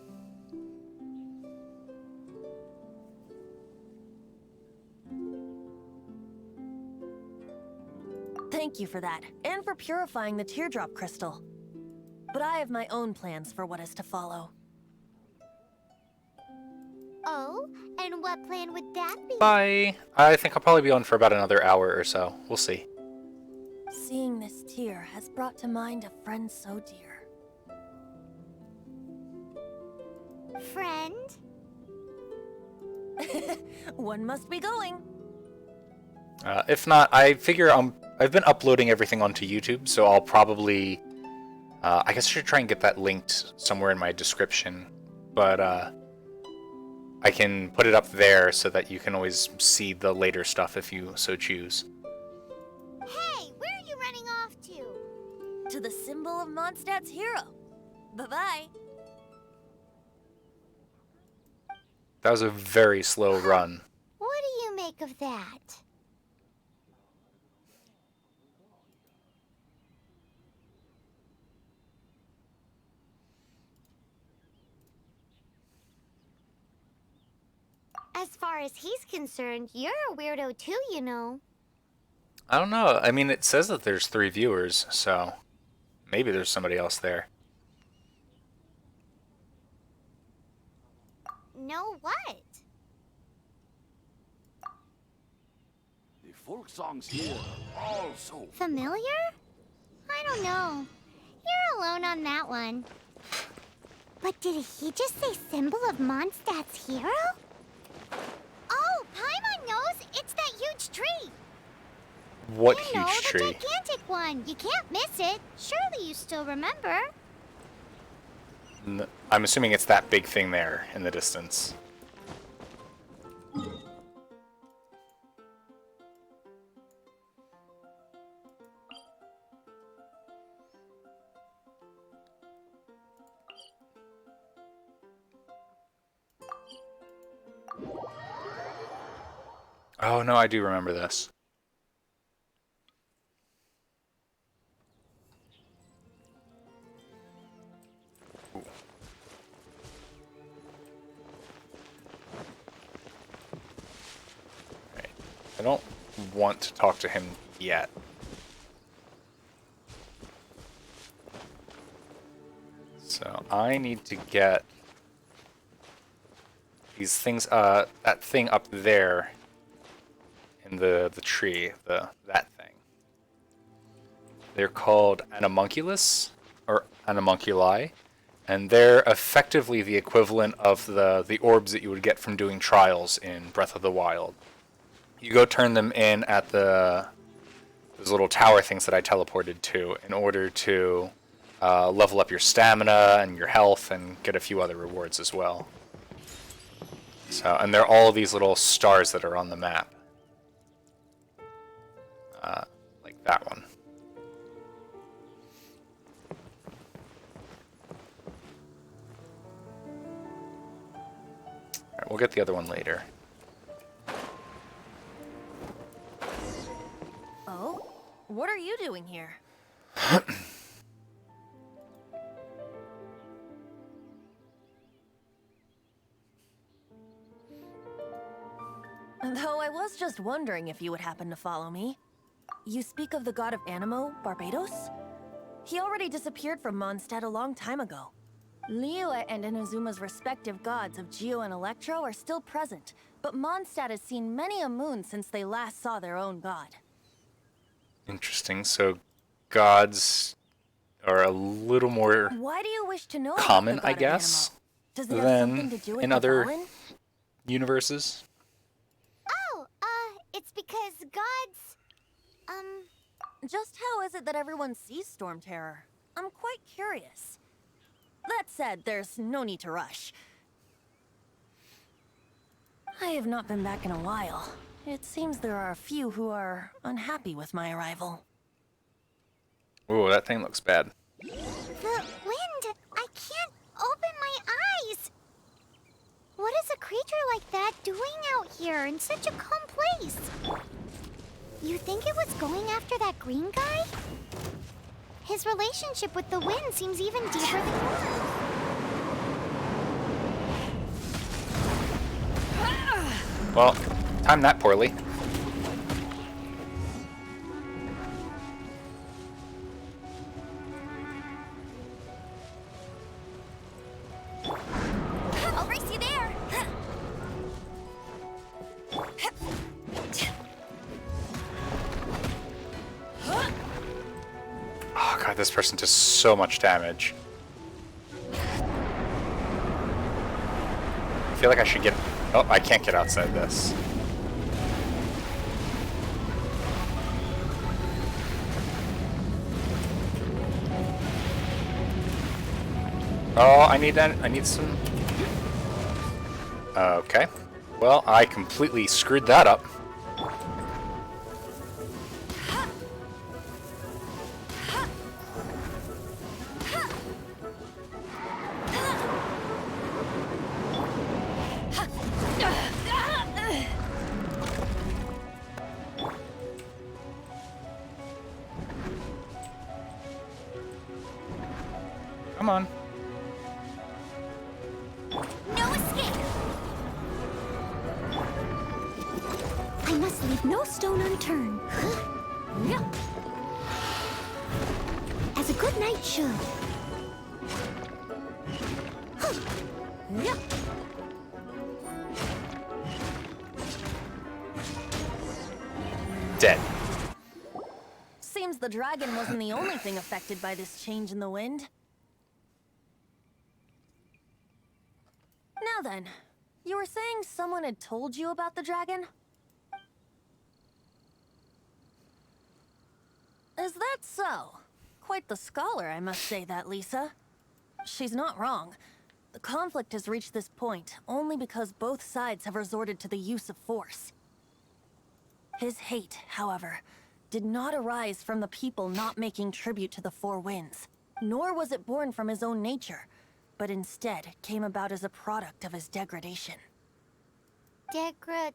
Thank you for that, and for purifying the teardrop crystal. But I have my own plans for what is to follow. Oh, and what plan would that be? Bye. I think I'll probably be on for about another hour or so. We'll see. Seeing this tear has brought to mind a friend so dear. Friend? One must be going. If not, I figure I've been uploading everything onto YouTube, so I'll probably... I guess I should try and get that linked somewhere in my description. But I can put it up there so that you can always see the later stuff if you so choose. Hey, where are you running off to? To the symbol of Mondstadt's hero. Bye-bye. That was a very slow run. What do you make of that? As far as he's concerned, you're a weirdo too, you know. I don't know. I mean, it says that there's 3 viewers, so maybe there's somebody else there. No what? The folk songs here are also Familiar? I don't know. You're alone on that one. But did he just say symbol of Mondstadt's hero? Oh, Paimon knows! It's that huge tree! What You know, huge the tree? gigantic one. You can't miss it. Surely you still remember. I'm assuming it's that big thing there in the distance. Oh no, I do remember this. Ooh. Right. I don't want to talk to him yet. So I need to get these things, that thing up there in the tree, that thing. They're called animunculus, or animunculi, and they're effectively the equivalent of the orbs that you would get from doing trials in Breath of the Wild. You go turn them in at those little tower things that I teleported to in order to level up your stamina and your health and get a few other rewards as well. So, and they're all these little stars that are on the map. Like that one. Alright, we'll get the other one later. Oh? What are you doing here? Though I was just wondering if you would happen to follow me. You speak of the god of Animo, Barbados? He already disappeared from Mondstadt a long time ago. Liyue and Inazuma's respective gods of Geo and Electro are still present, but Mondstadt has seen many a moon since they last saw their own god. Interesting. So gods are a little more Why do you wish to know common, about the I god of guess, Animo? Does it have than something to do with in the other Fallen? universes. Oh, it's because gods, Just how is it that everyone sees Storm Terror? I'm quite curious. That said, there's no need to rush. I have not been back in a while. It seems there are a few who are unhappy with my arrival. Ooh, that thing looks bad. the wind. I can't open my eyes. What is a creature like that doing out here in such a calm place? You think it was going after that green guy? His relationship with the wind seems even deeper than yours. Well, timed that poorly. I'll race you there. Oh god, this person does so much damage. I feel like I should get... Oh, I can't get outside this. Oh, I need some... Okay. Well, I completely screwed that up. Come on. No escape! I must leave no stone unturned. Yeah. As a good knight should. Yeah. Dead. Seems the dragon wasn't the only thing affected by this change in the wind. Now then, you were saying someone had told you about the dragon? Is that so? Quite the scholar, I must say that, Lisa. She's not wrong. The conflict has reached this point only because both sides have resorted to the use of force. His hate, however, did not arise from the people not making tribute to the Four Winds, nor was it born from his own nature, but instead came about as a product of his degradation. Degradation?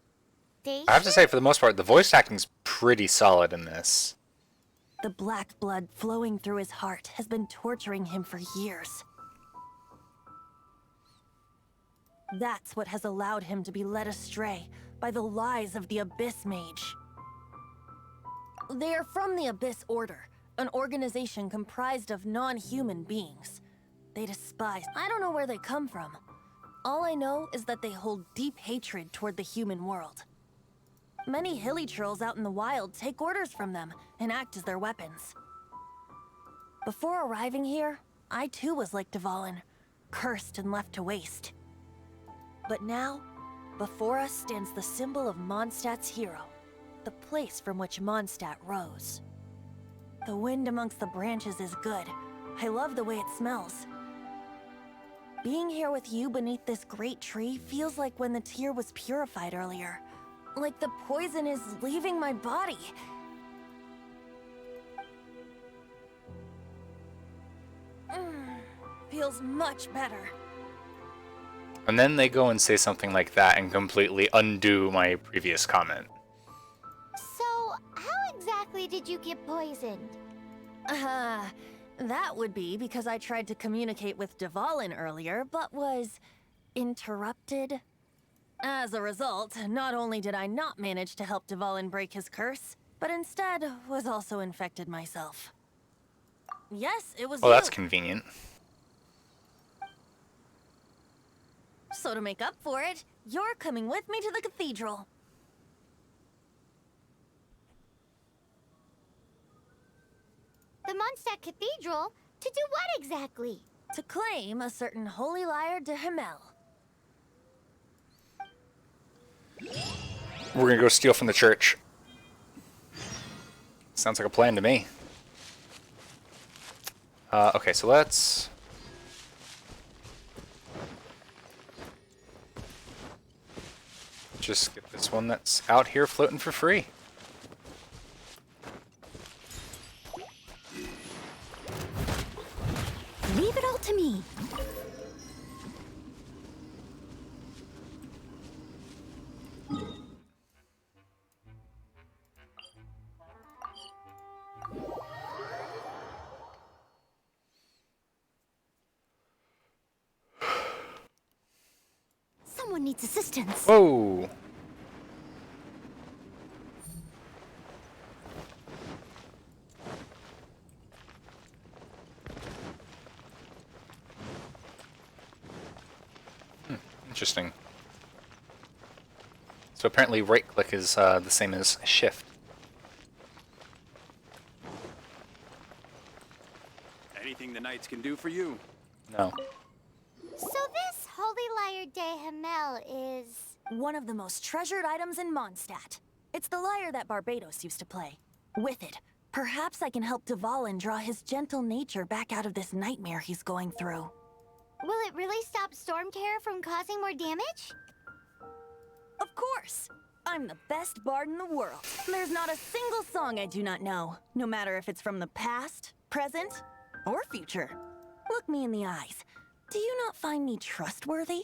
I have to say, for the most part, the voice acting's pretty solid in this. The black blood flowing through his heart has been torturing him for years. That's what has allowed him to be led astray by the lies of the Abyss Mage. They are from the Abyss Order, an organization comprised of non-human beings. They despise... I don't know where they come from. All I know is that they hold deep hatred toward the human world. Many hilly trolls out in the wild take orders from them and act as their weapons. Before arriving here, I too was like Dvalin, cursed and left to waste. But now, before us stands the symbol of Mondstadt's hero, the place from which Mondstadt rose. The wind amongst the branches is good. I love the way it smells. Being here with you beneath this great tree feels like when the tear was purified earlier. Like the poison is leaving my body. Feels much better. And then they go and say something like that and completely undo my previous comment. So, how exactly did you get poisoned? That would be because I tried to communicate with Dvalin earlier, but was interrupted. As a result, not only did I not manage to help Dvalin break his curse, but instead was also infected myself. Yes, it was Well, you. that's convenient. So to make up for it, you're coming with me to the cathedral. The Mondstadt Cathedral? To do what exactly? To claim a certain holy lyre de Himmel. We're gonna go steal from the church. Sounds like a plan to me. Okay, so let's... just get this one that's out here floating for free. Leave it all to me. Someone needs assistance. Whoa! Interesting. So apparently right click is the same as shift. Anything the knights can do for you? No. So this Holy Lyre de Himmel is... One of the most treasured items in Mondstadt. It's the lyre that Barbados used to play. With it, perhaps I can help Dvalin draw his gentle nature back out of this nightmare he's going through. Will it really stop Storm Terror from causing more damage? Of course! I'm the best bard in the world. There's not a single song I do not know, no matter if it's from the past, present, or future. Look me in the eyes. Do you not find me trustworthy?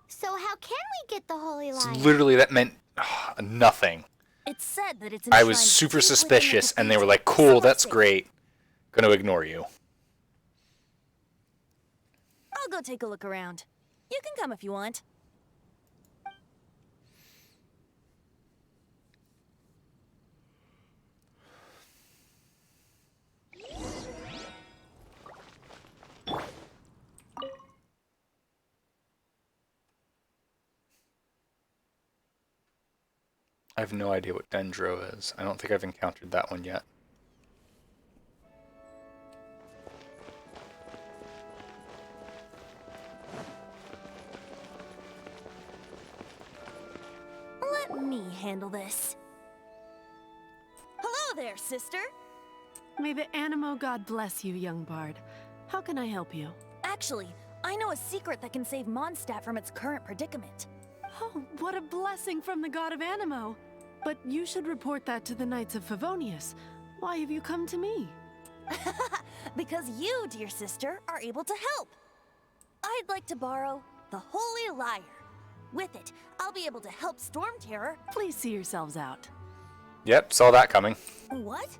So how can we get the Holy Lyre? Literally, that meant nothing. It's said that it's I was enshrined super deep within the suspicious, and they were cathedral, like, cool, somewhere that's safe. great. Gonna ignore you. I'll go take a look around. You can come if you want. I have no idea what Dendro is. I don't think I've encountered that one yet. Let me handle this. Hello there, sister. May the Animo God bless you, young bard. How can I help you? Actually, I know a secret that can save Mondstadt from its current predicament. Oh, what a blessing from the god of Animo! But you should report that to the Knights of Favonius. Why have you come to me? Because you, dear sister, are able to help. I'd like to borrow the Holy Lyre. With it, I'll be able to help Storm Terror. Please see yourselves out. Yep, saw that coming. What?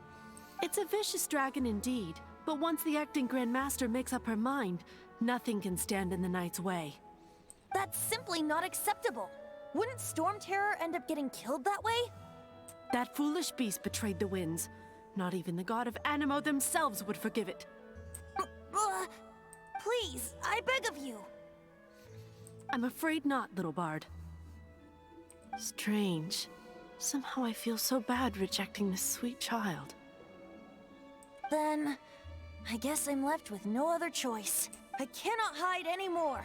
It's a vicious dragon indeed, but once the acting Grand Master makes up her mind, nothing can stand in the Knight's way. That's simply not acceptable. Wouldn't Storm Terror end up getting killed that way? That foolish beast betrayed the winds. Not even the god of Animo themselves would forgive it. Please, I beg of you. I'm afraid not, little bard. Strange. Somehow I feel so bad rejecting this sweet child. Then, I guess I'm left with no other choice. I cannot hide anymore.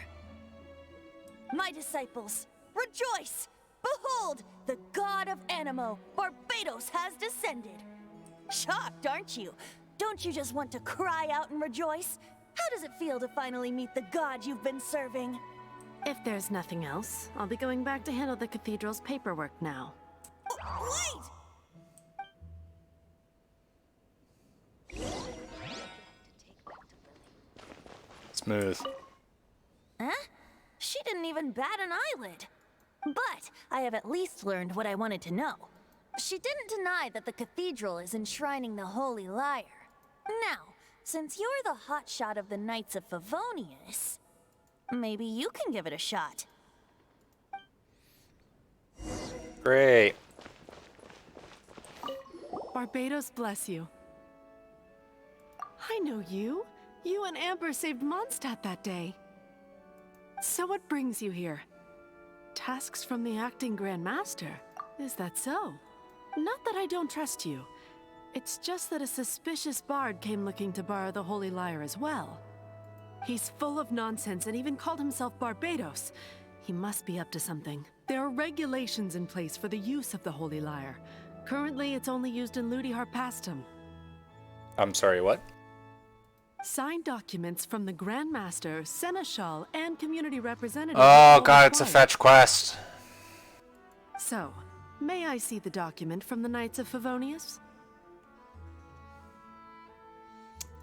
My disciples, rejoice! Behold, the god of Animo, Barbados, has descended. Shocked, aren't you? Don't you just want to cry out and rejoice? How does it feel to finally meet the god you've been serving? If there's nothing else, I'll be going back to handle the cathedral's paperwork now. Wait! Smooth. Huh? She didn't even bat an eyelid. But I have at least learned what I wanted to know. She didn't deny that the cathedral is enshrining the Holy Lyre. Now, since you're the hotshot of the Knights of Favonius, maybe you can give it a shot. Great. Barbados bless you. I know you. You and Amber saved Mondstadt that day. So what brings you here? Tasks from the acting Grand Master. Is that so? Not that I don't trust you. It's just that a suspicious bard came looking to borrow the Holy Lyre as well. He's full of nonsense and even called himself Barbados. He must be up to something. There are regulations in place for the use of the Holy Lyre. Currently, it's only used in Ludi Harpastum. I'm sorry, what? Signed documents from the Grand Master, Seneschal, and community representatives. Oh god, it's a fetch quest. So, may I see the document from the Knights of Favonius?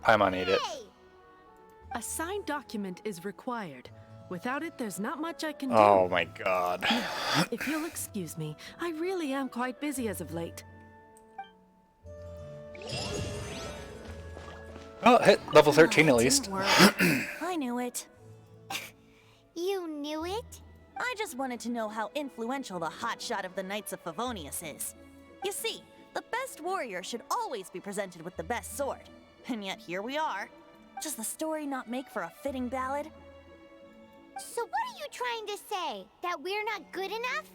Paimon ate it. A signed document is required. Without it, there's not much I can do. Oh my god. If you'll excuse me, I really am quite busy as of late. Oh, hit level 13 at least. I knew it. You knew it? I just wanted to know how influential the hotshot of the Knights of Favonius is. You see, the best warrior should always be presented with the best sword. And yet here we are. Does the story not make for a fitting ballad? So what are you trying to say? That we're not good enough?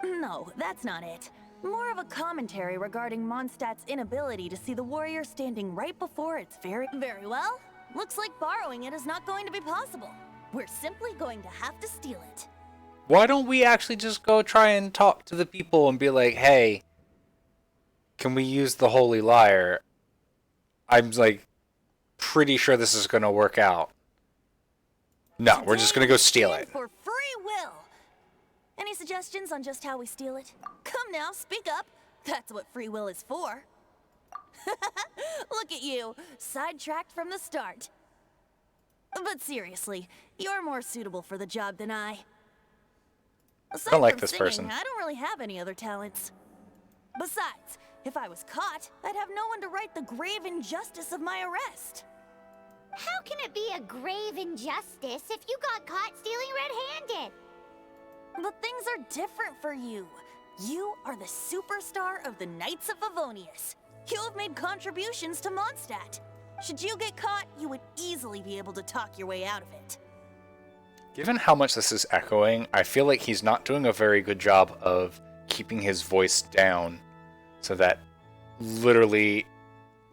No, that's not it. More of a commentary regarding Mondstadt's inability to see the warrior standing right before its very well. Looks like borrowing it is not going to be possible. We're simply going to have to steal it. Why don't we actually just go try and talk to the people and be like, hey, can we use the Holy Lyre? I'm like pretty sure this is going to work out. No, we're just going to go steal it. For free will. Any suggestions on just how we steal it? Come now, speak up. That's what free will is for. Look at you, sidetracked from the start. But seriously, you're more suitable for the job than I. Aside don't like from this singing, person. I don't really have any other talents. Besides, if I was caught, I'd have no one to right the grave injustice of my arrest. How can it be a grave injustice if you got caught stealing red-handed? But things are different for you. You are the superstar of the Knights of Favonius. You have made contributions to Mondstadt. Should you get caught, you would easily be able to talk your way out of it. Given how much this is echoing, I feel like he's not doing a very good job of keeping his voice down so that literally,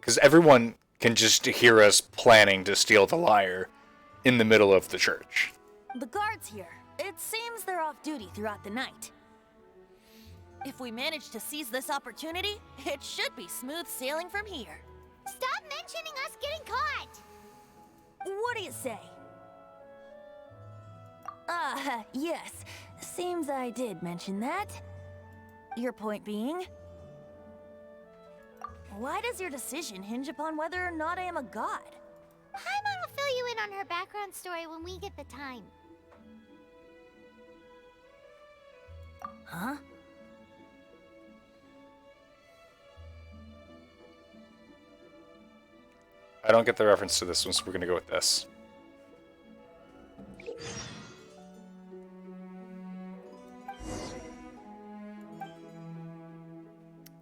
because everyone can just hear us planning to steal the lyre in the middle of the church. The guards here, it seems they're off duty throughout the night. If we manage to seize this opportunity, it should be smooth sailing from here. Stop mentioning us getting caught! What do you say? Yes. Seems I did mention that. Your point being? Why does your decision hinge upon whether or not I am a god? Paimon will fill you in on her background story when we get the time. Huh? I don't get the reference to this one, so we're gonna go with this.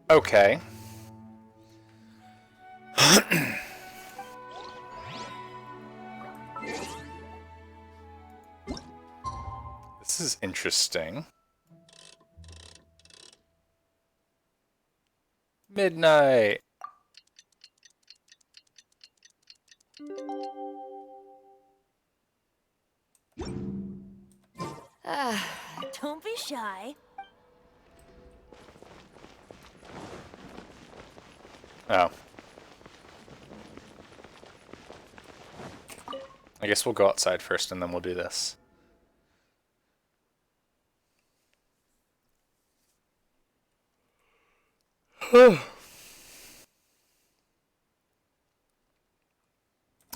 Okay. This is interesting. Midnight. Don't be shy. Oh. I guess we'll go outside first and then we'll do this.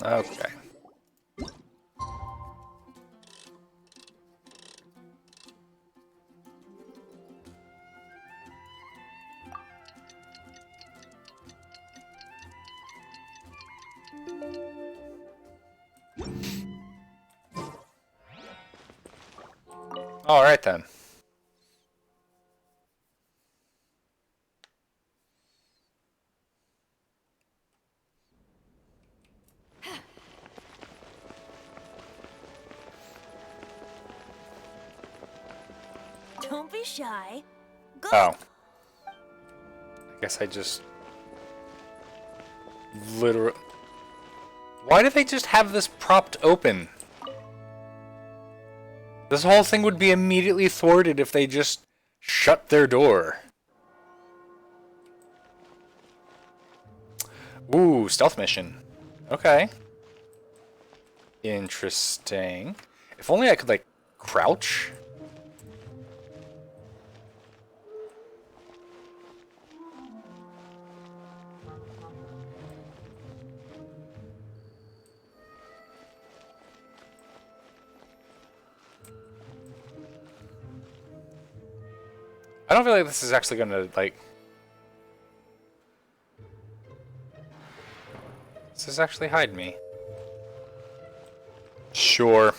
Okay. All right then. Don't be shy. Go. Oh. I guess I just literally. Why do they just have this propped open? This whole thing would be immediately thwarted if they just shut their door. Ooh, stealth mission. Okay. Interesting. If only I could, like, crouch. I don't feel like this is actually gonna, like... Does this actually hide me? Sure.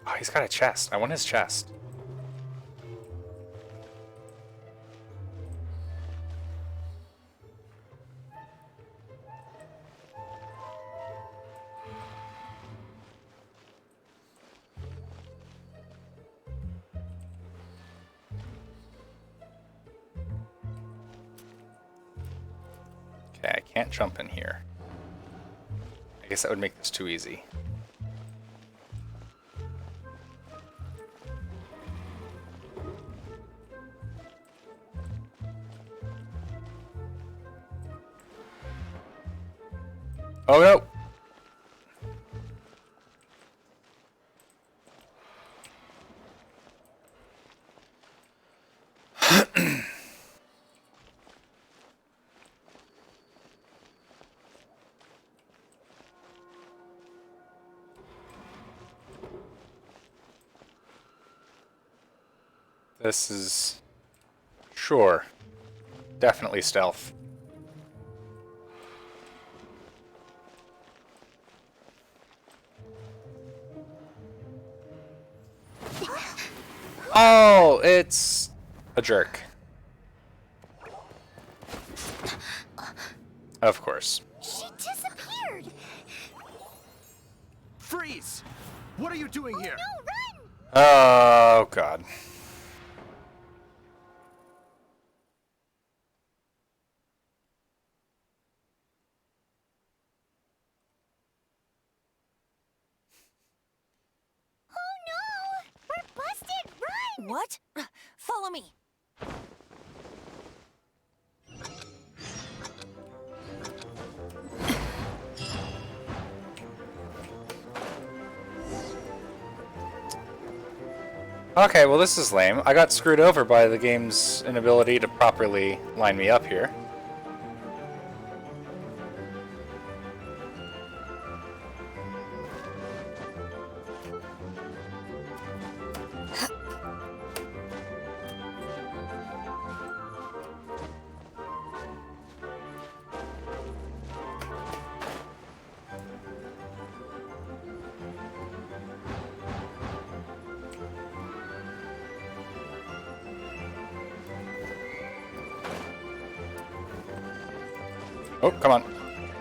Oh, he's got a chest. I want his chest. Okay, I can't jump in here. I guess that would make this too easy. Oh no! This is... Sure. Definitely stealth. Oh, it's a jerk. Of course. She disappeared. Freeze! What are you doing here? No, run! Oh, God. Oh no! We're busted! Run! What? Follow me. Okay, well this is lame. I got screwed over by the game's inability to properly line me up here. Oh, come on.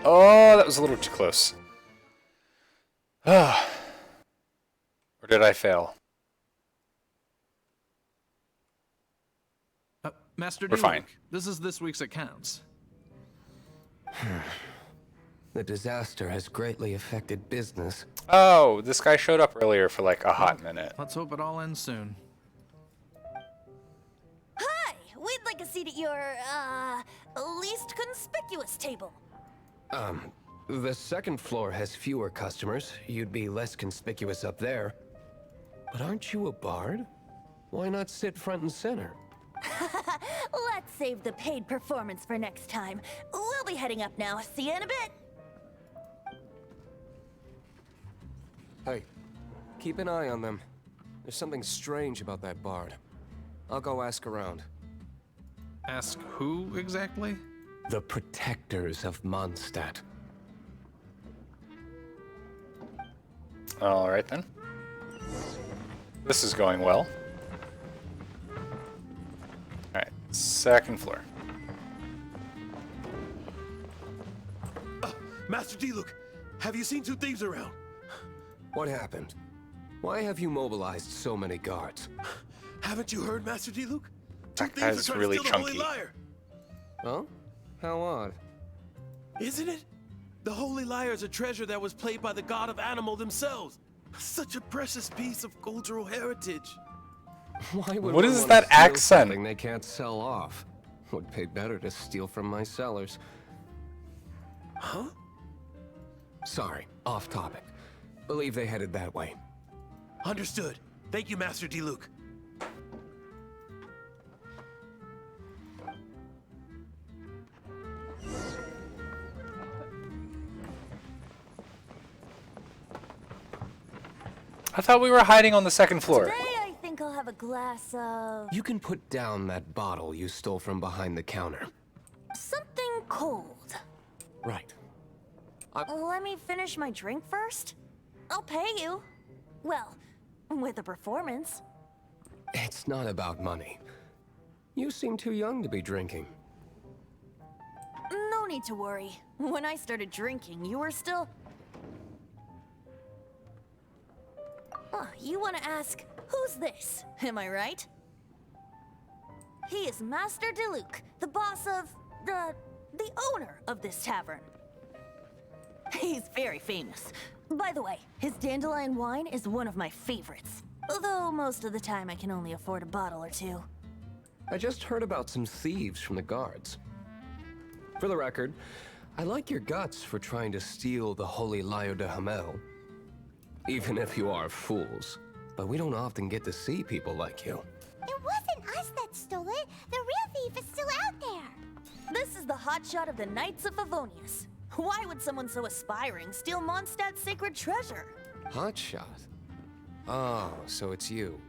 Oh, that was a little too close. Or did I fail? Master We're fine. Duke, this is this week's accounts. The disaster has greatly affected business. Oh, this guy showed up earlier for like a hot minute. Let's hope it all ends soon. Hi! We'd like a seat at your, least conspicuous table. The second floor has fewer customers. You'd be less conspicuous up there. But aren't you a bard? Why not sit front and center? Let's save the paid performance for next time. We'll be heading up now. See you in a bit. Hey, keep an eye on them. There's something strange about that bard. I'll go ask around. Ask who exactly? The protectors of Mondstadt. Alright then. This is going well. Alright, second floor. Master Diluc, have you seen two thieves around? What happened? Why have you mobilized so many guards? Haven't you heard, Master Diluc? That guy's really to steal the Holy chunky. Lyre. Oh? How odd. Isn't it? The Holy Lyre is a treasure that was played by the god of animal themselves. Such a precious piece of cultural heritage. Why would What one is wanna that steal accent? something they can't sell off? Would pay better to steal from my sellers. Huh? Sorry, off topic. Believe they headed that way. Understood. Thank you, Master Diluc. I thought we were hiding on the second floor. Today I think I'll have a glass of... You can put down that bottle you stole from behind the counter. something cold. Right. Let me finish my drink first. I'll pay you. Well, with a performance. It's not about money. You seem too young to be drinking. No need to worry. When I started drinking, you were still... You want to ask, who's this? Am I right? He is Master Diluc, the boss of... the owner of this tavern. He's very famous. By the way, his dandelion wine is one of my favorites. Although most of the time I can only afford a bottle or two. I just heard about some thieves from the guards. For the record, I like your guts for trying to steal the Holy Lyre de Hamel. Even if you are fools. But we don't often get to see people like you. It wasn't us that stole it. The real thief is still out there. This is the hotshot of the Knights of Favonius. Why would someone so aspiring steal Mondstadt's sacred treasure? Hotshot? Oh, so it's you.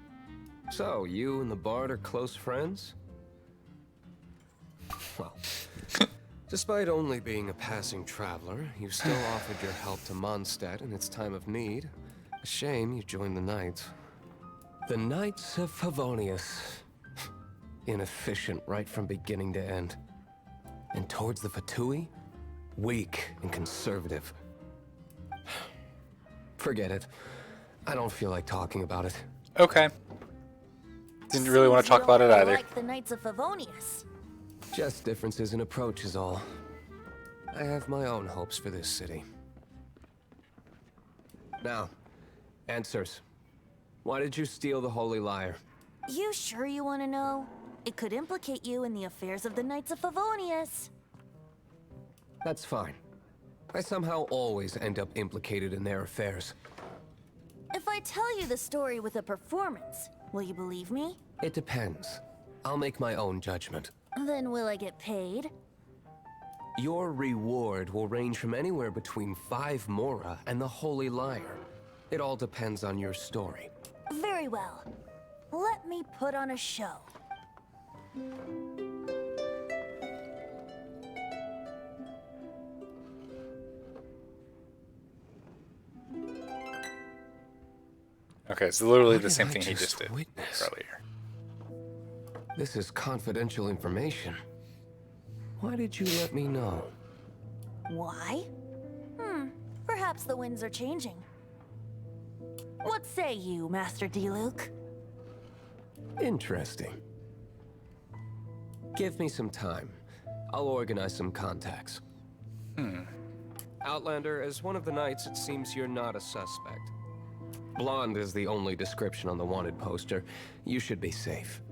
So, you and the Bard are close friends? Well, despite only being a passing traveler, you still offered your help to Mondstadt in its time of need. A shame you joined the Knights. The Knights of Favonius. Inefficient right from beginning to end. And towards the Fatui, weak and conservative. Forget it. I don't feel like talking about it. Okay. Didn't really want to talk about it either. Like the Knights of Favonius. Just differences in approach is all. I have my own hopes for this city. Now, answers. Why did you steal the Holy Lyre? You sure you want to know? It could implicate you in the affairs of the Knights of Favonius. That's fine. I somehow always end up implicated in their affairs. If I tell you the story with a performance, will you believe me? It depends. I'll make my own judgment. Then will I get paid? Your reward will range from anywhere between 5 Mora and the Holy Lyre. It all depends on your story. Very well. Let me put on a show. Okay, it's literally What the did same I thing he just just did witness? earlier. This is confidential information. Why did you let me know? Why? Perhaps the winds are changing. What say you, Master D-Luke? Interesting. Give me some time. I'll organize some contacts. Outlander, as one of the knights, it seems you're not a suspect. Blonde is the only description on the wanted poster. You should be safe.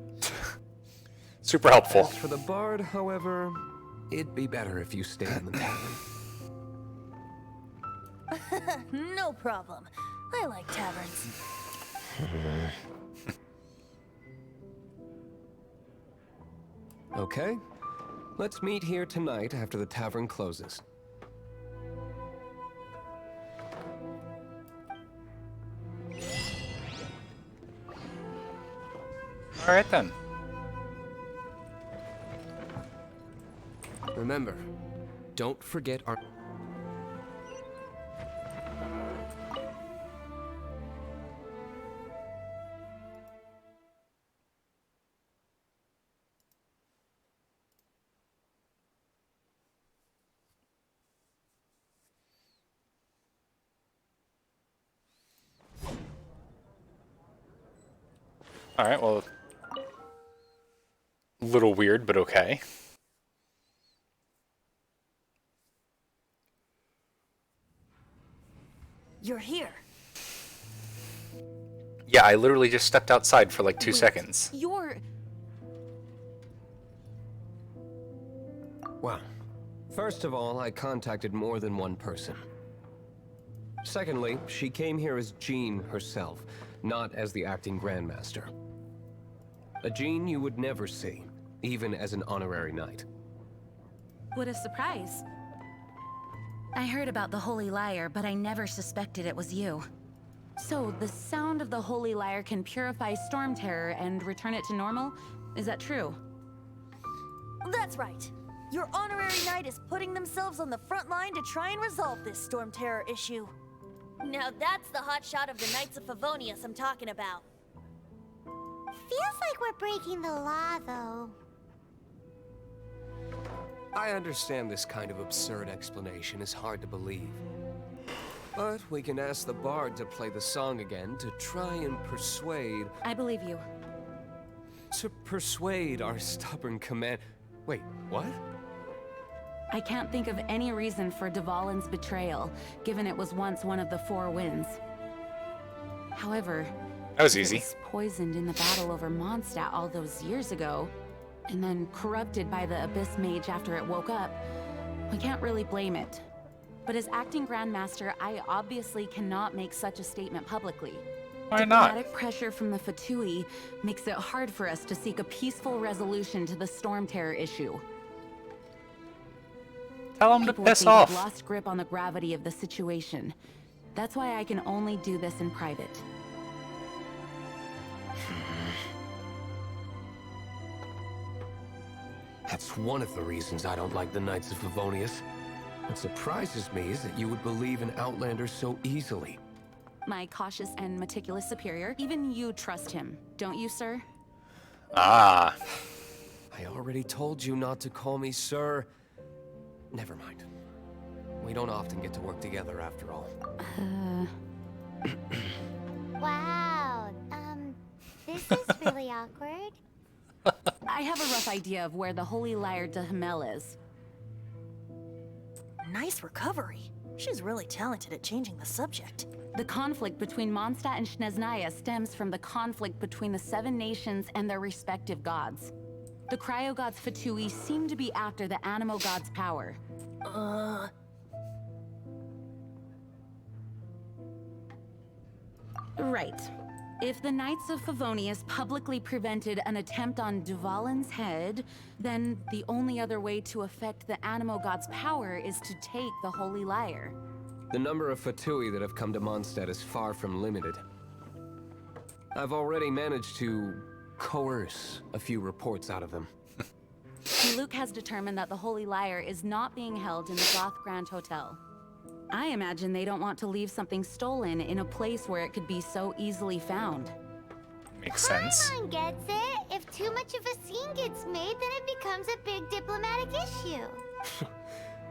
Super helpful. As for the Bard, however, it'd be better if you stayed in the tavern. No problem. I like taverns. Okay. Let's meet here tonight after the tavern closes. All right then. Remember, don't forget our... All right. Well, a little weird, but okay. You're here. Yeah, I literally just stepped outside for like 2 seconds. You're... Well, first of all, I contacted more than one person. Secondly, she came here as Jean herself, not as the acting Grandmaster. A Jean you would never see, even as an honorary knight. What a surprise. I heard about the Holy Lyre, but I never suspected it was you. So, the sound of the Holy Lyre can purify Storm Terror and return it to normal? Is that true? That's right. Your honorary knight is putting themselves on the front line to try and resolve this Storm Terror issue. Now that's the hotshot of the Knights of Favonius I'm talking about. Feels like we're breaking the law, though. I understand this kind of absurd explanation is hard to believe. But we can ask the Bard to play the song again to try and persuade... I believe you. To persuade our stubborn command... Wait, what? I can't think of any reason for Dvalin's betrayal, given it was once one of the Four Winds. However... That was easy. It was poisoned in the battle over Mondstadt all those years ago, and then corrupted by the Abyss Mage after it woke up. We can't really blame it. But as acting Grandmaster, I obviously cannot make such a statement publicly. Why not? Diplomatic pressure from the Fatui makes it hard for us to seek a peaceful resolution to the Storm Terror issue. Tell him to People piss think I've off. lost grip on the gravity of the situation. That's why I can only do this in private. That's one of the reasons I don't like the Knights of Favonius. What surprises me is that you would believe in Outlanders so easily. My cautious and meticulous superior, even you trust him, don't you, sir? Ah. I already told you not to call me sir. Never mind. We don't often get to work together after all. Wow. This is really awkward. I have a rough idea of where the Holy Lyre de Hamel is. Nice recovery. She's really talented at changing the subject. The conflict between Mondstadt and Snezhnaya stems from the conflict between the 7 nations and their respective gods. The cryo-gods Fatui seem to be after the Animo god's power. Right. If the Knights of Favonius publicly prevented an attempt on Duvalin's head, then the only other way to affect the Animo god's power is to take the Holy Lyre. The number of Fatui that have come to Mondstadt is far from limited. I've already managed to coerce a few reports out of them. Luke has determined that the Holy Lyre is not being held in the Goth Grand Hotel. I imagine they don't want to leave something stolen in a place where it could be so easily found. Makes sense. Paimon gets it. If too much of a scene gets made, then it becomes a big diplomatic issue.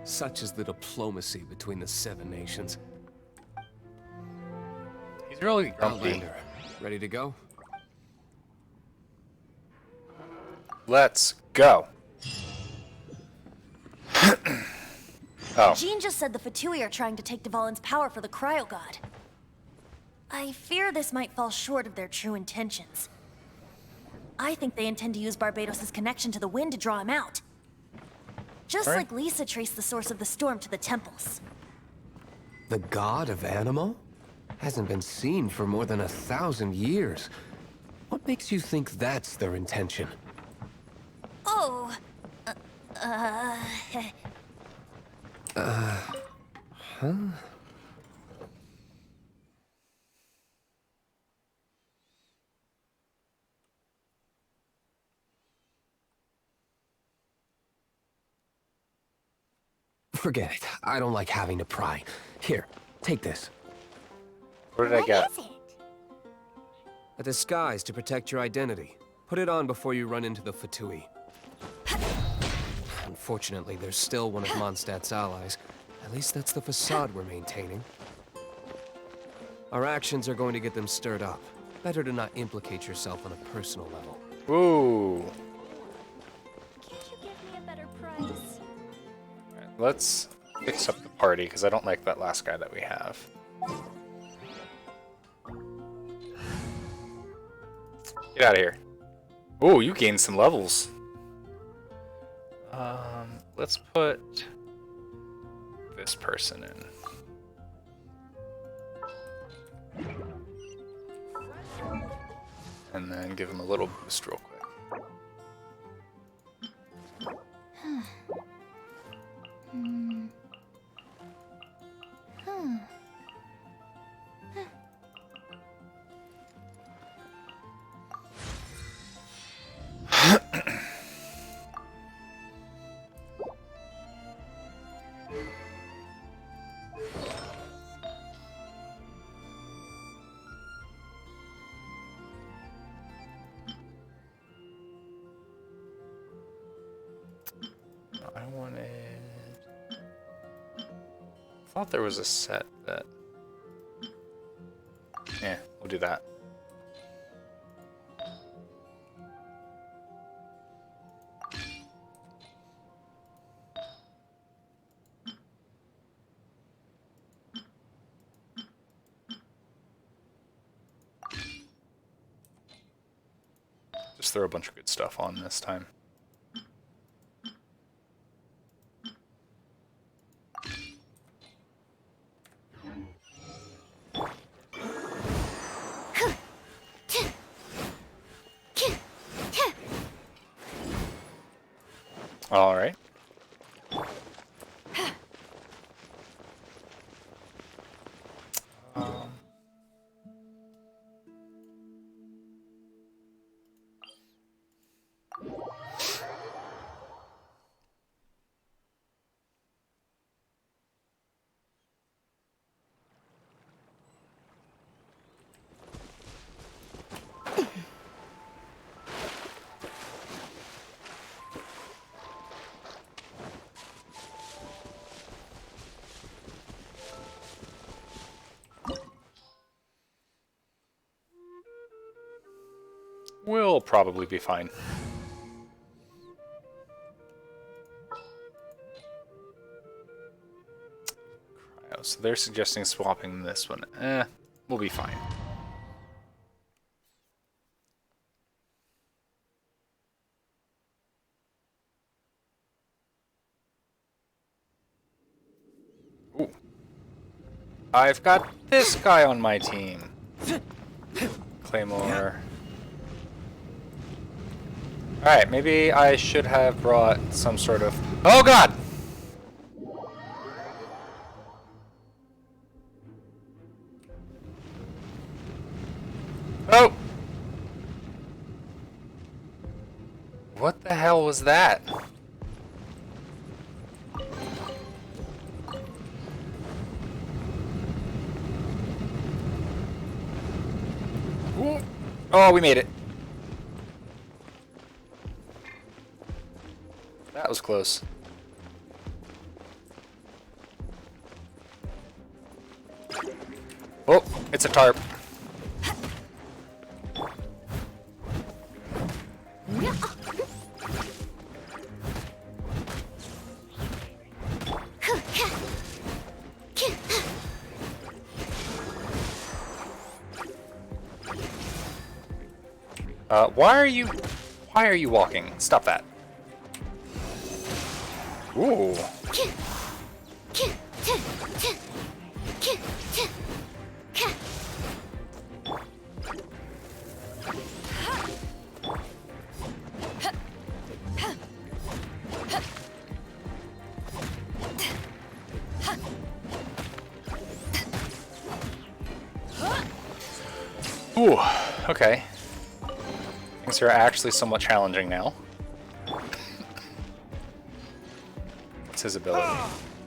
Such is the diplomacy between the 7 nations. He's really grumpy. Outlander, ready to go? Let's go. Oh. Jean just said the Fatui are trying to take Duvalin's power for the Cryo God. I fear this might fall short of their true intentions. I think they intend to use Barbados' connection to the wind to draw him out. Just like Lisa traced the source of the storm to the temples. The god of Animo? Hasn't been seen for more than 1,000 years. What makes you think that's their intention? Oh, huh? Forget it. I don't like having to pry. Here, take this. What did I get? What is it? A disguise to protect your identity. Put it on before you run into the Fatui. Unfortunately, there's still one of Mondstadt's allies. At least that's the facade we're maintaining. Our actions are going to get them stirred up. Better to not implicate yourself on a personal level. Ooh. Can't you give me a better price? Alright, let's fix up the party, because I don't like that last guy that we have. Get out of here. Ooh, you gained some levels. Let's put this person in. And then give him a little boost real quick. I wanted... I thought there was a set that... Yeah, we'll do that. Just throw a bunch of good stuff on this time. All right. We'll probably be fine. Cryo. So they're suggesting swapping this one. We'll be fine. Ooh. I've got this guy on my team. Claymore. Alright, maybe I should have brought some sort of... Oh god! Oh! What the hell was that? Ooh. Oh, we made it. That was close. Oh, it's a tarp. Why are you walking? Stop that. Ooh. Ooh, okay. Things are actually somewhat challenging now. What's his ability?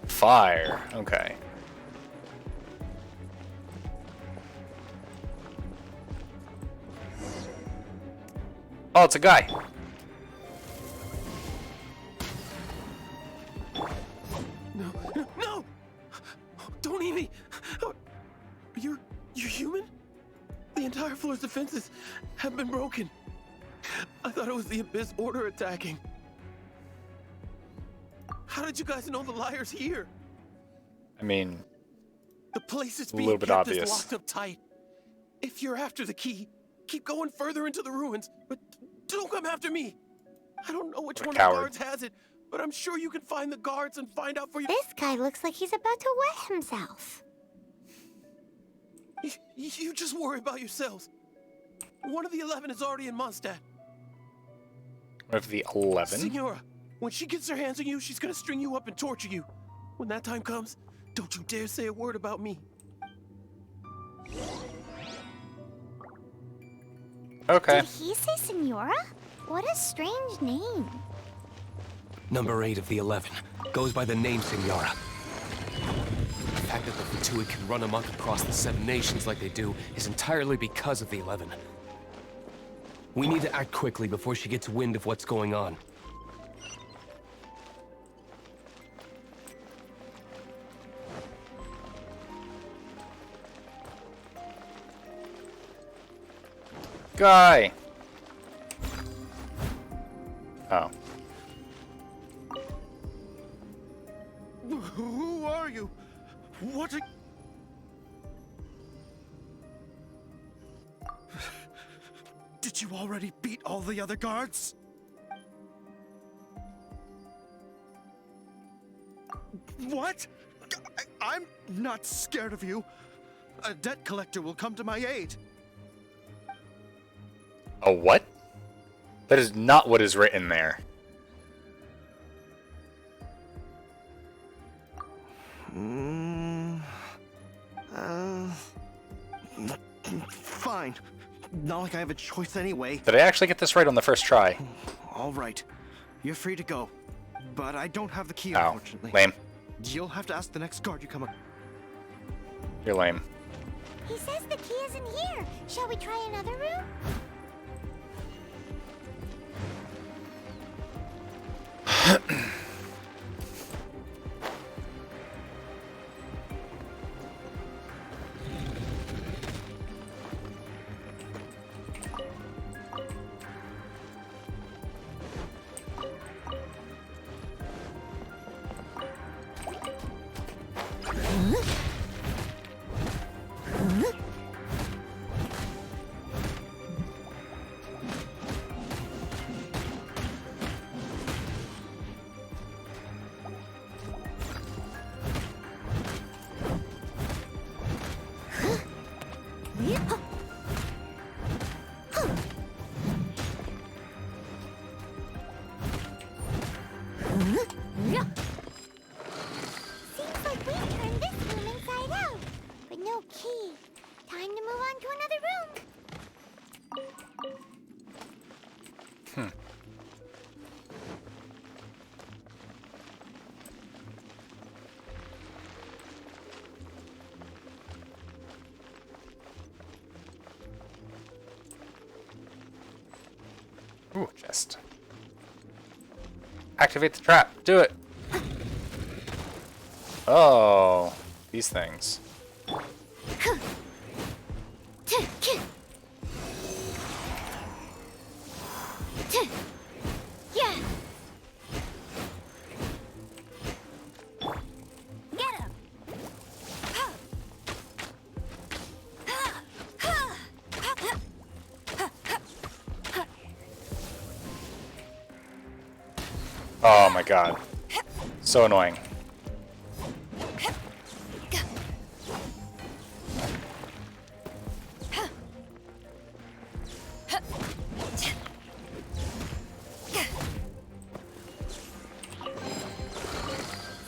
Fire, okay. Oh, it's a guy. No! Don't eat me! You're human? The entire floor's defenses have been broken. I thought it was the Abyss Order attacking. How did you guys know the liar's here? I mean, the place is a being little bit kept obvious. is locked up tight. If you're after the key, keep going further into the ruins, but don't come after me. I don't know which one of the guards has it, but I'm sure you can find the guards and find out for you. This guy looks like he's about to wet himself. You just worry about yourselves. One of the 11 is already in Mondstadt. One of the 11? Signora, when she gets her hands on you, she's gonna string you up and torture you. When that time comes, don't you dare say a word about me. Okay. Did he say Signora? What a strange name. Number 8 of the 11 goes by the name Signora. The fact that the Fatui can run amok across the 7 nations like they do is entirely because of the 11. We need to act quickly before she gets wind of what's going on. Guy! Oh. Who are you? What Did you already beat all the other guards? What? I'm not scared of you. A debt collector will come to my aid. A what? That is not what is written there. Fine. Not like I have a choice anyway. Did I actually get this right on the first try? All right. You're free to go. But I don't have the key, Oh, unfortunately. lame. You'll have to ask the next guard you come up. You're lame. He says the key isn't here. Shall we try another room? Ooh, chest. Activate the trap. Do it. Oh, these things. Yeah. Get him. Oh my god. So annoying.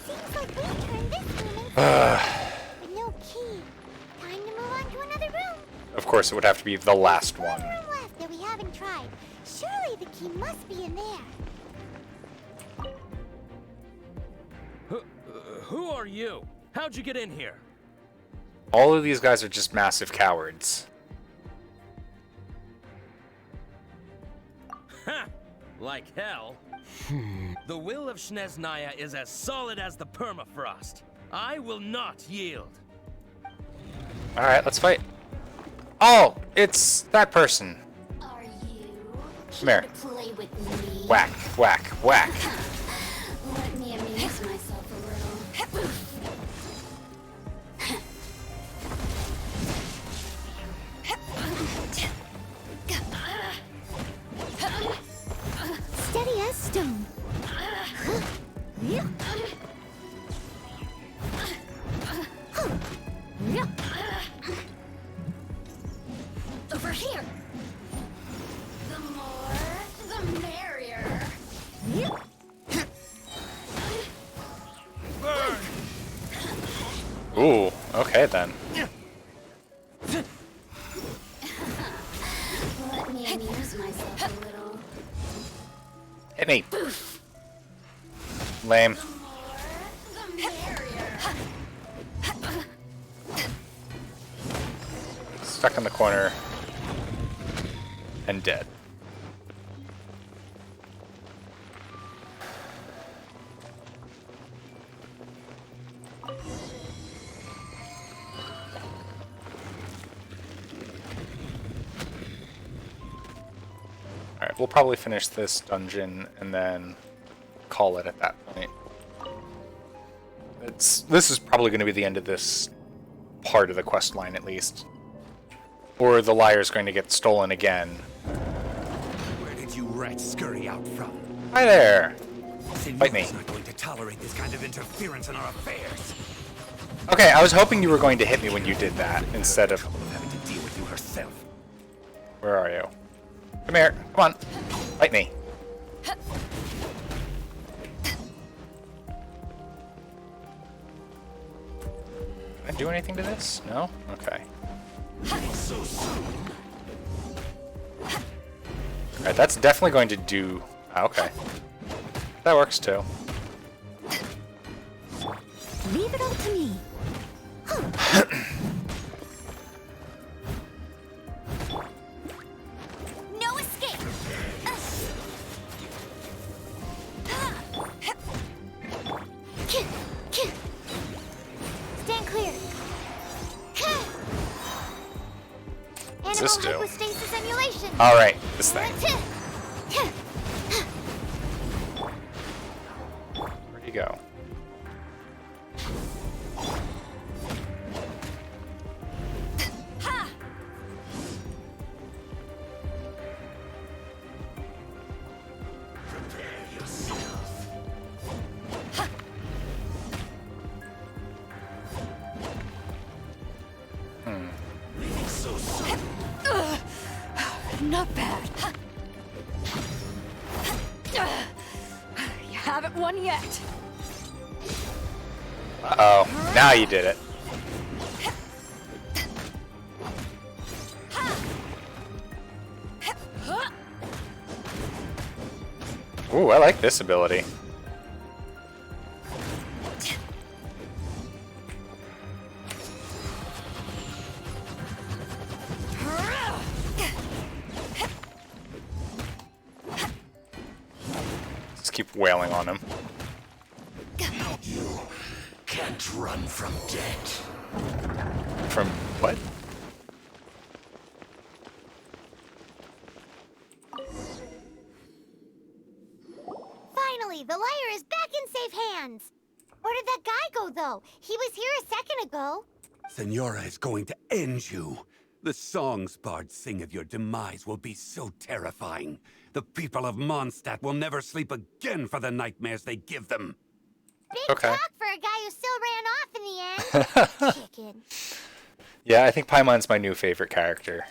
Seems like we turned this room inside. But no key. Time to move on to another room. Of course, it would have to be the last one. One room left that we haven't tried. Surely the key must be in there. Who are you? How'd you get in here? All of these guys are just massive cowards. Ha! Like hell. The will of Snezhnaya is as solid as the permafrost. I will not yield. Alright, let's fight. Oh, it's that person. Are you Come here. to play with me? Whack, whack, whack. Let me amuse myself a little. Steady as stone. Over here. The more, the merrier. Ooh, okay then. Let me amuse myself a little. Hit me. Lame. The merrier. Stuck in the corner. And dead. Alright, we'll probably finish this dungeon and then call it at that point. This is probably going to be the end of this part of the quest line, at least. Or the liar's going to get stolen again. Where did you rats scurry out from? Hi there! Fight me. Senor's not going to tolerate this kind of interference in our affairs. Okay, I was hoping you were going to hit me when you did that, instead of having to deal with you herself. Where are you? Come here. Come on. Fight me. Can I do anything to this? No? Okay. Alright, that's definitely going to do... okay. That works too. Leave it all to me. No escape. Stand clear. What's this do? Hypostasis emulation. Alright, this thing. Where'd he go? Not bad. You haven't won yet. Uh-oh. Now you did it. Ooh, I like this ability. Just keep wailing on him. You can't run from death. From what? Finally, the liar is back in safe hands. Where did that guy go, though? He was here a second ago. Senora is going to end you. The songs bards sing of your demise will be so terrifying. The people of Mondstadt will never sleep again for the nightmares they give them. Big talk for a guy who still ran off in the end. Chicken. Yeah, I think Paimon's my new favorite character.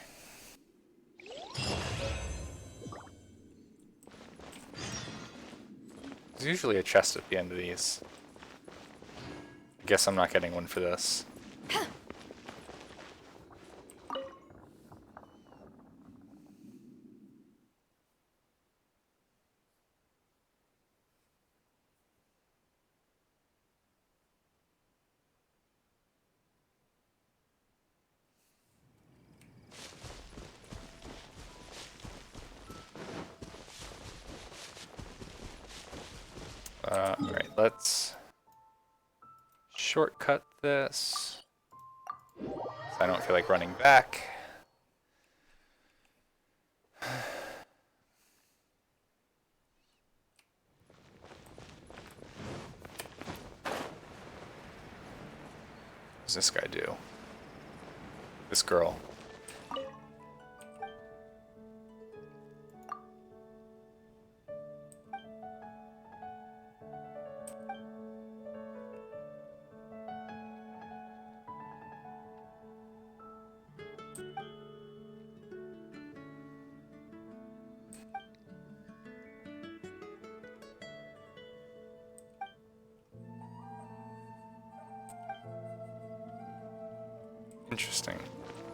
There's usually a chest at the end of these. I guess I'm not getting one for this. Alright, let's shortcut this. I don't feel like running back. What does this guy do? This girl. Interesting.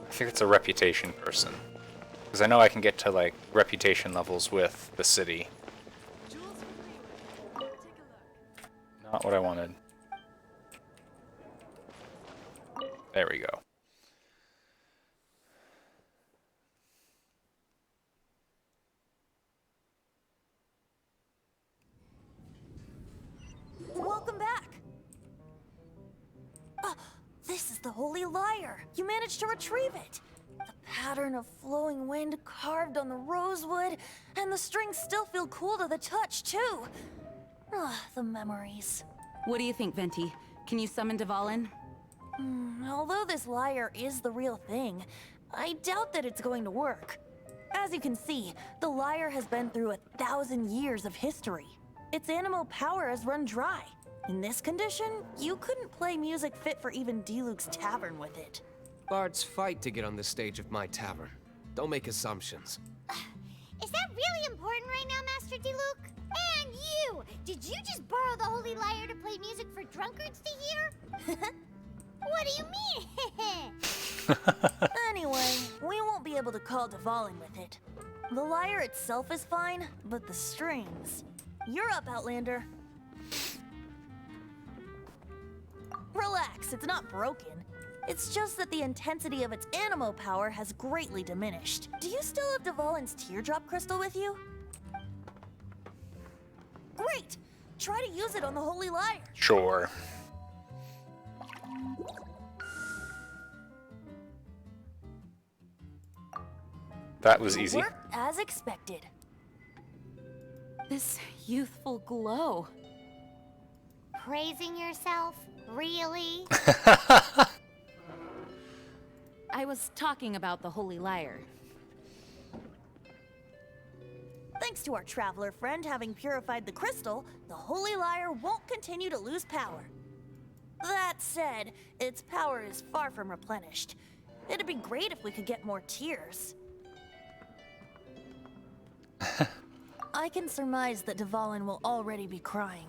I think it's a reputation person. Because I know I can get to, like, reputation levels with the city. Not what I wanted. There we go. Welcome back. This is the Holy Lyre. You managed to retrieve it. The pattern of flowing wind carved on the rosewood, and the strings still feel cool to the touch, too. The memories. What do you think, Venti? Can you summon Dvalin? Although this lyre is the real thing, I doubt that it's going to work. As you can see, the lyre has been through 1,000 years of history. Its animal power has run dry. In this condition, you couldn't play music fit for even D-Luke's tavern with it. Bards fight to get on the stage of my tavern. Don't make assumptions. Is that really important right now, Master D-Luke? And you! Did you just borrow the Holy Lyre to play music for drunkards to hear? What do you mean? Anyway, we won't be able to call Dvalin with it. The lyre itself is fine, but the strings... You're up, Outlander. Relax, it's not broken. It's just that the intensity of its animo power has greatly diminished. Do you still have Dvalin's teardrop crystal with you? Great! Try to use it on the Holy Lyre. Sure. That was easy. Worked as expected. This youthful glow. Praising yourself? Really? I was talking about the Holy Lyre. Thanks to our traveler friend having purified the crystal, the Holy Lyre won't continue to lose power. That said, its power is far from replenished. It'd be great if we could get more tears. I can surmise that Dvalin will already be crying.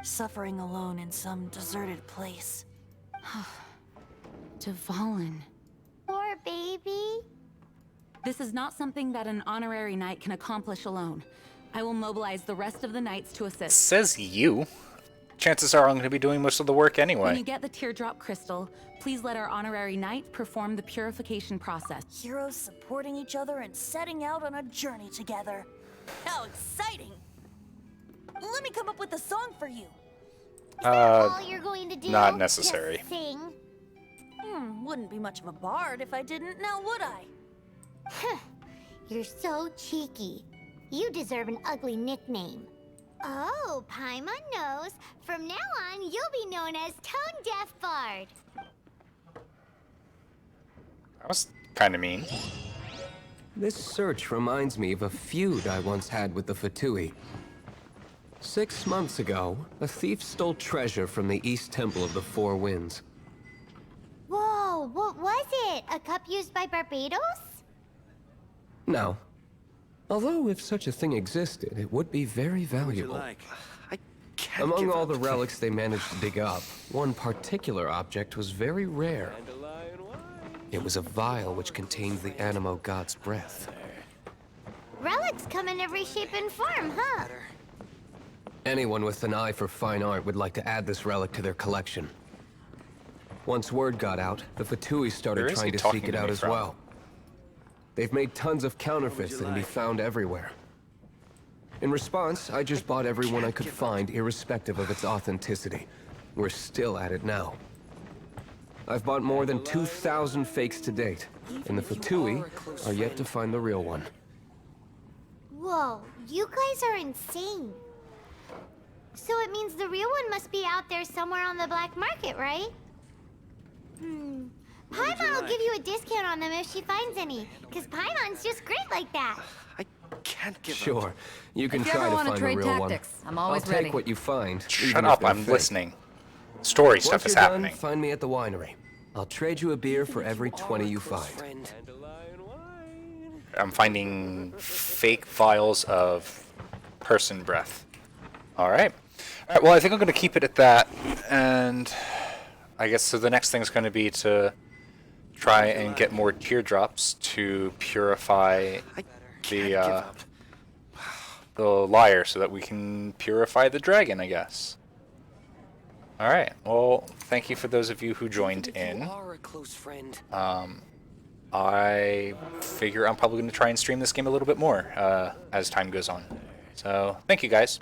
Suffering alone in some deserted place. Dvalin. Poor baby. This is not something that an honorary knight can accomplish alone. I will mobilize the rest of the knights to assist. Says you. Chances are I'm going to be doing most of the work anyway. When you get the teardrop crystal, please let our honorary knight perform the purification process. Heroes supporting each other and setting out on a journey together. How exciting! Let me come up with a song for you. All you're going to do? Not necessary. Just sing? Wouldn't be much of a bard if I didn't, now would I? You're so cheeky. You deserve an ugly nickname. Oh, Paimon knows. From now on, you'll be known as Tone Deaf Bard. That was kind of mean. This search reminds me of a feud I once had with the Fatui. 6 months ago, a thief stole treasure from the East Temple of the Four Winds. Whoa, what was it? A cup used by Barbados? No. Although, if such a thing existed, it would be very valuable. Among all the relics they managed to dig up, one particular object was very rare. It was a vial which contained the Animo god's breath. Relics come in every shape and form, huh? Anyone with an eye for fine art would like to add this relic to their collection. Once word got out, the Fatui started trying to seek it out as well. They've made tons of counterfeits that can be found everywhere. In response, I just bought everyone I could find, irrespective of its authenticity. We're still at it now. I've bought more than 2,000 fakes to date, and the Fatui are yet to find the real one. Whoa, you guys are insane. So it means the real one must be out there somewhere on the black market, right? Paimon will give you a discount on them if she finds any, because Paimon's just great like that. I can't give up. Sure, you can try to find the real one. I'm always I'll take what you find. Shut up, I'm listening. Story stuff is happening. Done, find me at the winery. I'll trade you a beer for every 20 you find. I'm finding fake vials of person breath. Alright. Alright, well I think I'm going to keep it at that, and I guess so the next thing is going to be to try and get more teardrops to purify the lyre so that we can purify the dragon, I guess. Alright, well, thank you for those of you who joined in. I figure I'm probably going to try and stream this game a little bit more as time goes on. So, thank you guys.